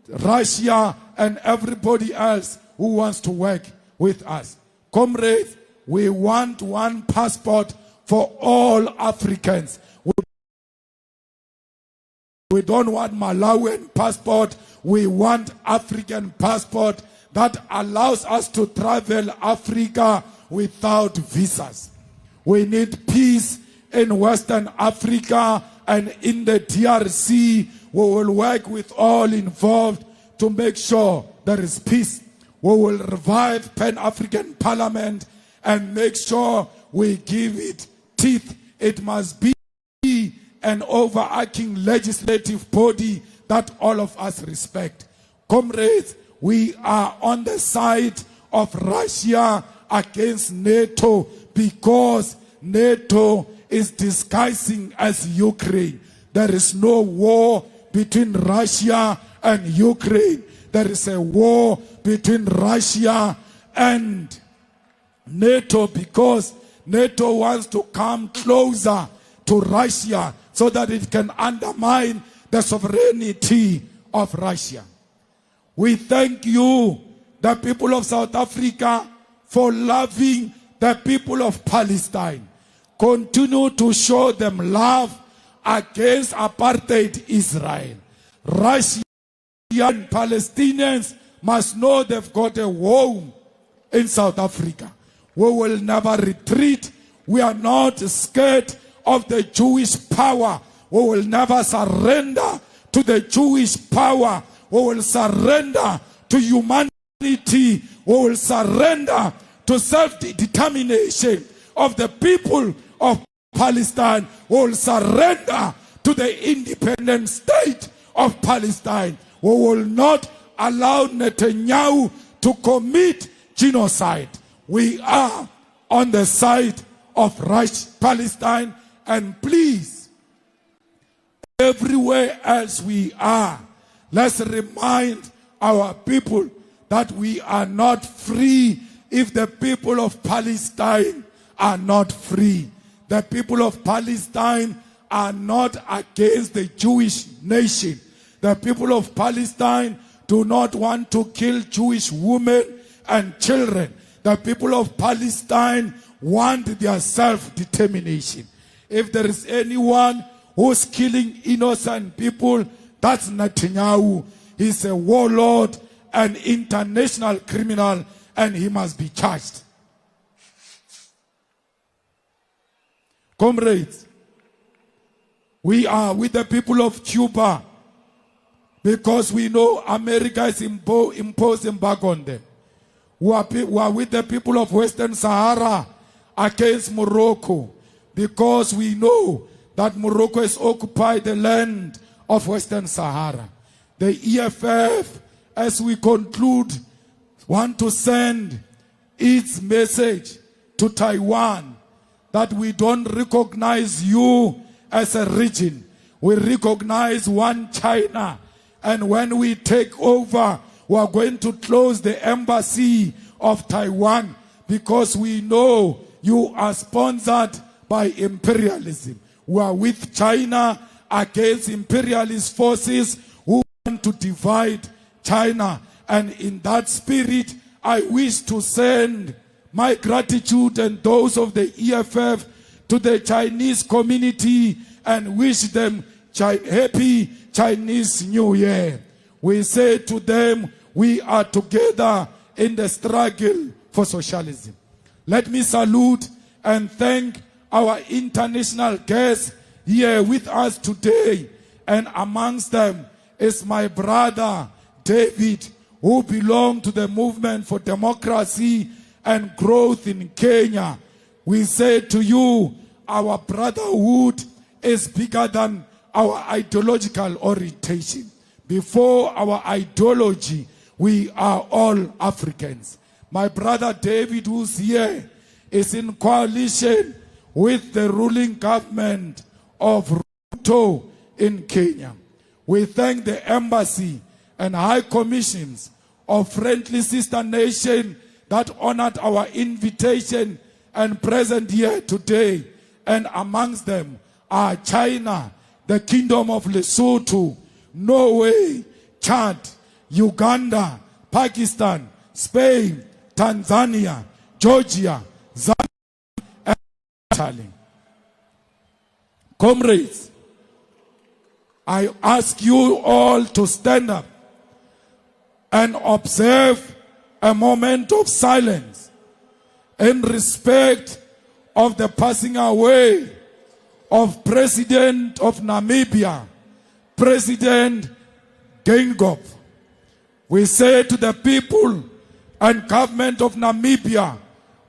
Russia and everybody else who wants to work with us. Comrades, we want one passport for all Africans. We don't want Malawian passport. We want African passport that allows us to travel Africa without visas. We need peace in Western Africa and in the DRC. We will work with all involved to make sure there is peace. We will revive Pan-African Parliament and make sure we give it teeth. It must be an overarching legislative body that all of us respect. Comrades, we are on the side of Russia against NATO because NATO is disguising as Ukraine. There is no war between Russia and Ukraine. There is a war between Russia and NATO because NATO wants to come closer to Russia so that it can undermine the sovereignty of Russia. We thank you, the people of South Africa, for loving the people of Palestine. Continue to show them love against apartheid Israel. Russian Palestinians must know they've got a home in South Africa. We will never retreat. We are not scared of the Jewish power. We will never surrender to the Jewish power. We will surrender to humanity. We will surrender to self-determination of the people of Palestine. We will surrender to the independent state of Palestine. We will not allow Netanyahu to commit genocide. We are on the side of Palestine, and please, everywhere else we are, let's remind our people that we are not free if the people of Palestine are not free. the people of Palestine are not against the Jewish nation. The people of Palestine do not want to kill Jewish women and children. The people of Palestine want their self-determination. If there is anyone who's killing innocent people, that's Netanyahu. He's a warlord, an international criminal, and he must be charged. Comrades, we are with the people of Cuba because we know America is imposing embargo on them. We are with the people of Western Sahara against Morocco because we know that Morocco has occupied the land of Western Sahara. The EFF, as we conclude, want to send its message to Taiwan that we don't recognize you as a region. We recognize one China. And when we take over, we are going to close the embassy of Taiwan because we know you are sponsored by imperialism. We are with China against imperialist forces who want to divide China. And in that spirit, I wish to send my gratitude and those of the EFF to the Chinese community and wish them happy Chinese New Year. We say to them, we are together in the struggle for socialism. Let me salute and thank our international guests here with us today. And amongst them is my brother David, who belongs to the movement for democracy and growth in Kenya. We say to you, our brotherhood is bigger than our ideological orientation. Before our ideology, we are all Africans. My brother David, who's here, is in coalition with the ruling government of Ruto in Kenya. We thank the embassy and high commissions of friendly sister nation that honored our invitation and present here today. And amongst them are China, the Kingdom of Lesotho, Norway, Chad, Uganda, Pakistan, Spain, Tanzania, Georgia, Zambia, and Italy. Comrades, I ask you all to stand up and observe a moment of silence in respect of the passing away of President of Namibia, President Geingob. We say to the people and government of Namibia,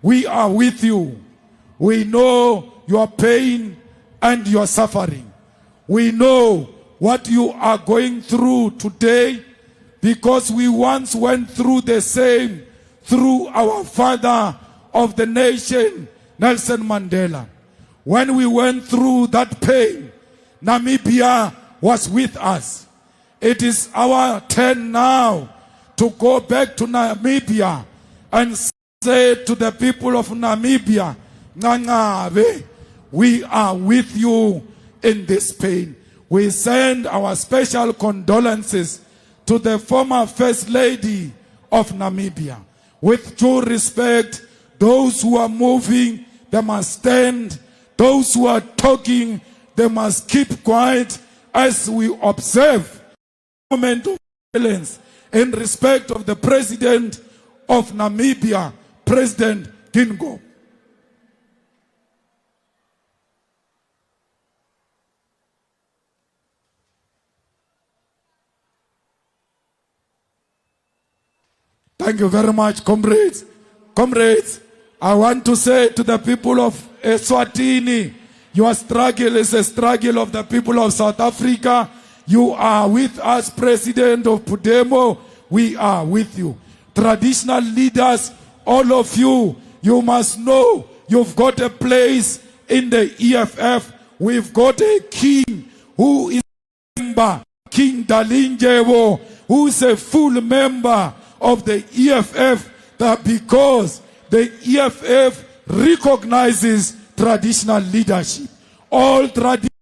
we are with you. We know your pain and your suffering. We know what you are going through today because we once went through the same through our father of the nation, Nelson Mandela. When we went through that pain, Namibia was with us. It is our turn now to go back to Namibia and say to the people of Namibia, Ngangabe, we are with you in this pain. We send our special condolences to the former First Lady of Namibia. With due respect, those who are moving, they must stand. Those who are talking, they must keep quiet as we observe a moment of silence in respect of the President of Namibia, President Geingob. Thank you very much, comrades. Comrades, I want to say to the people of Eswatini, your struggle is a struggle of the people of South Africa. You are with us, President of Pudemo. We are with you. Traditional leaders, all of you, you must know you've got a place in the EFF. We've got a king who is a member, King Dalinjewo, who is a full member of the EFF, that because the EFF recognizes traditional leadership. All traditional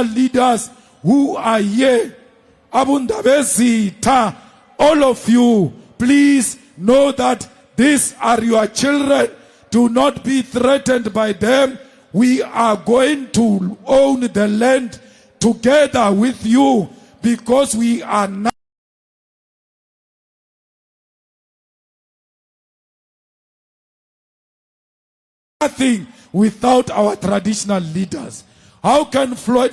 leaders who are here, Abundabezita, all of you, please know that these are your children. Do not be threatened by them. We are going to own the land together with you because we are not nothing without our traditional leaders. How can Floyd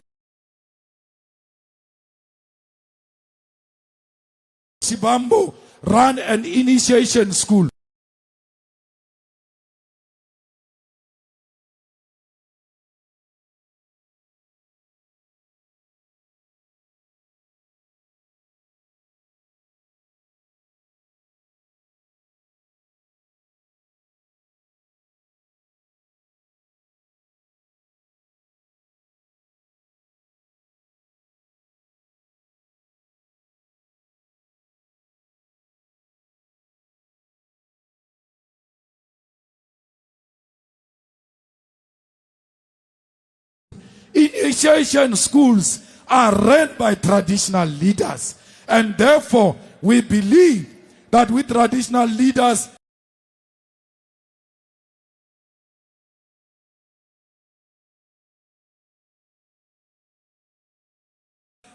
Shibambo run an initiation school? Initiation schools are run by traditional leaders, and therefore we believe that with traditional leaders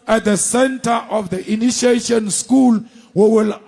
at the center of the initiation school, we will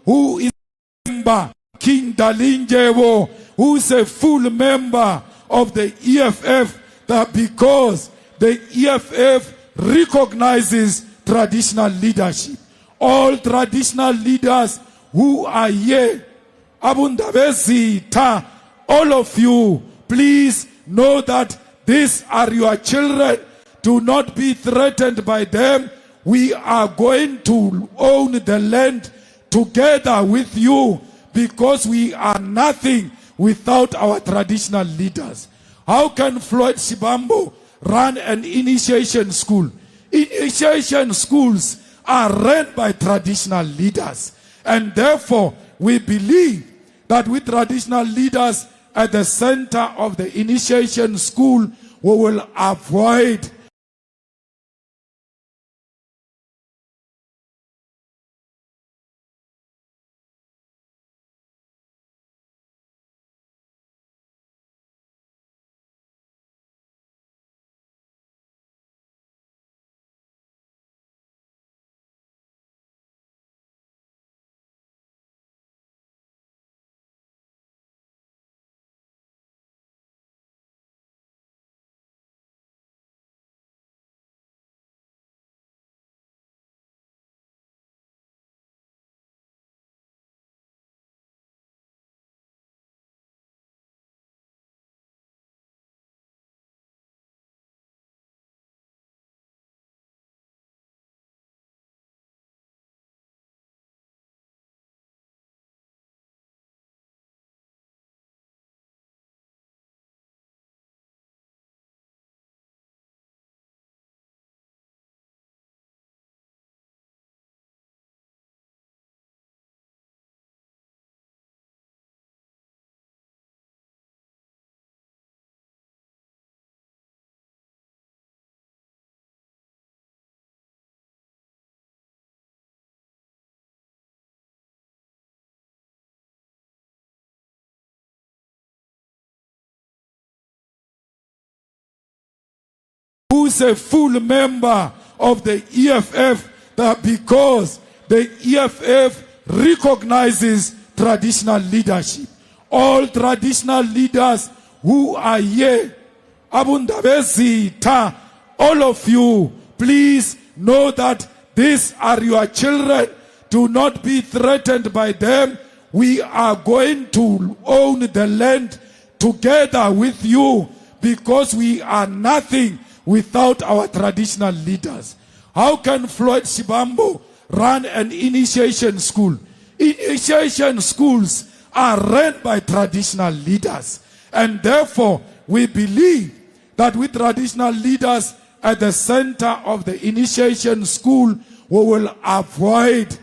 who is a member, King Dalinjewo, who is a full member of the EFF, that because the EFF recognizes traditional leadership. All traditional leaders who are here, Abundabezita, all of you, please know that these are your children. Do not be threatened by them. We are going to own the land together with you because we are nothing without our traditional leaders. How can Floyd Shibambo run an initiation school? Initiation schools are run by traditional leaders, and therefore we believe that with traditional leaders at the center of the initiation school, we will avoid as a full member of the EFF, that because the EFF recognizes traditional leadership. All traditional leaders who are here, Abundabezita, all of you, please know that these are your children. Do not be threatened by them. We are going to own the land together with you, because we are nothing without our traditional leaders. How can Floyd Shibambo run an initiation school? Initiation schools are run by traditional leaders. And therefore, we believe that with traditional leaders at the center of the initiation school, we will avoid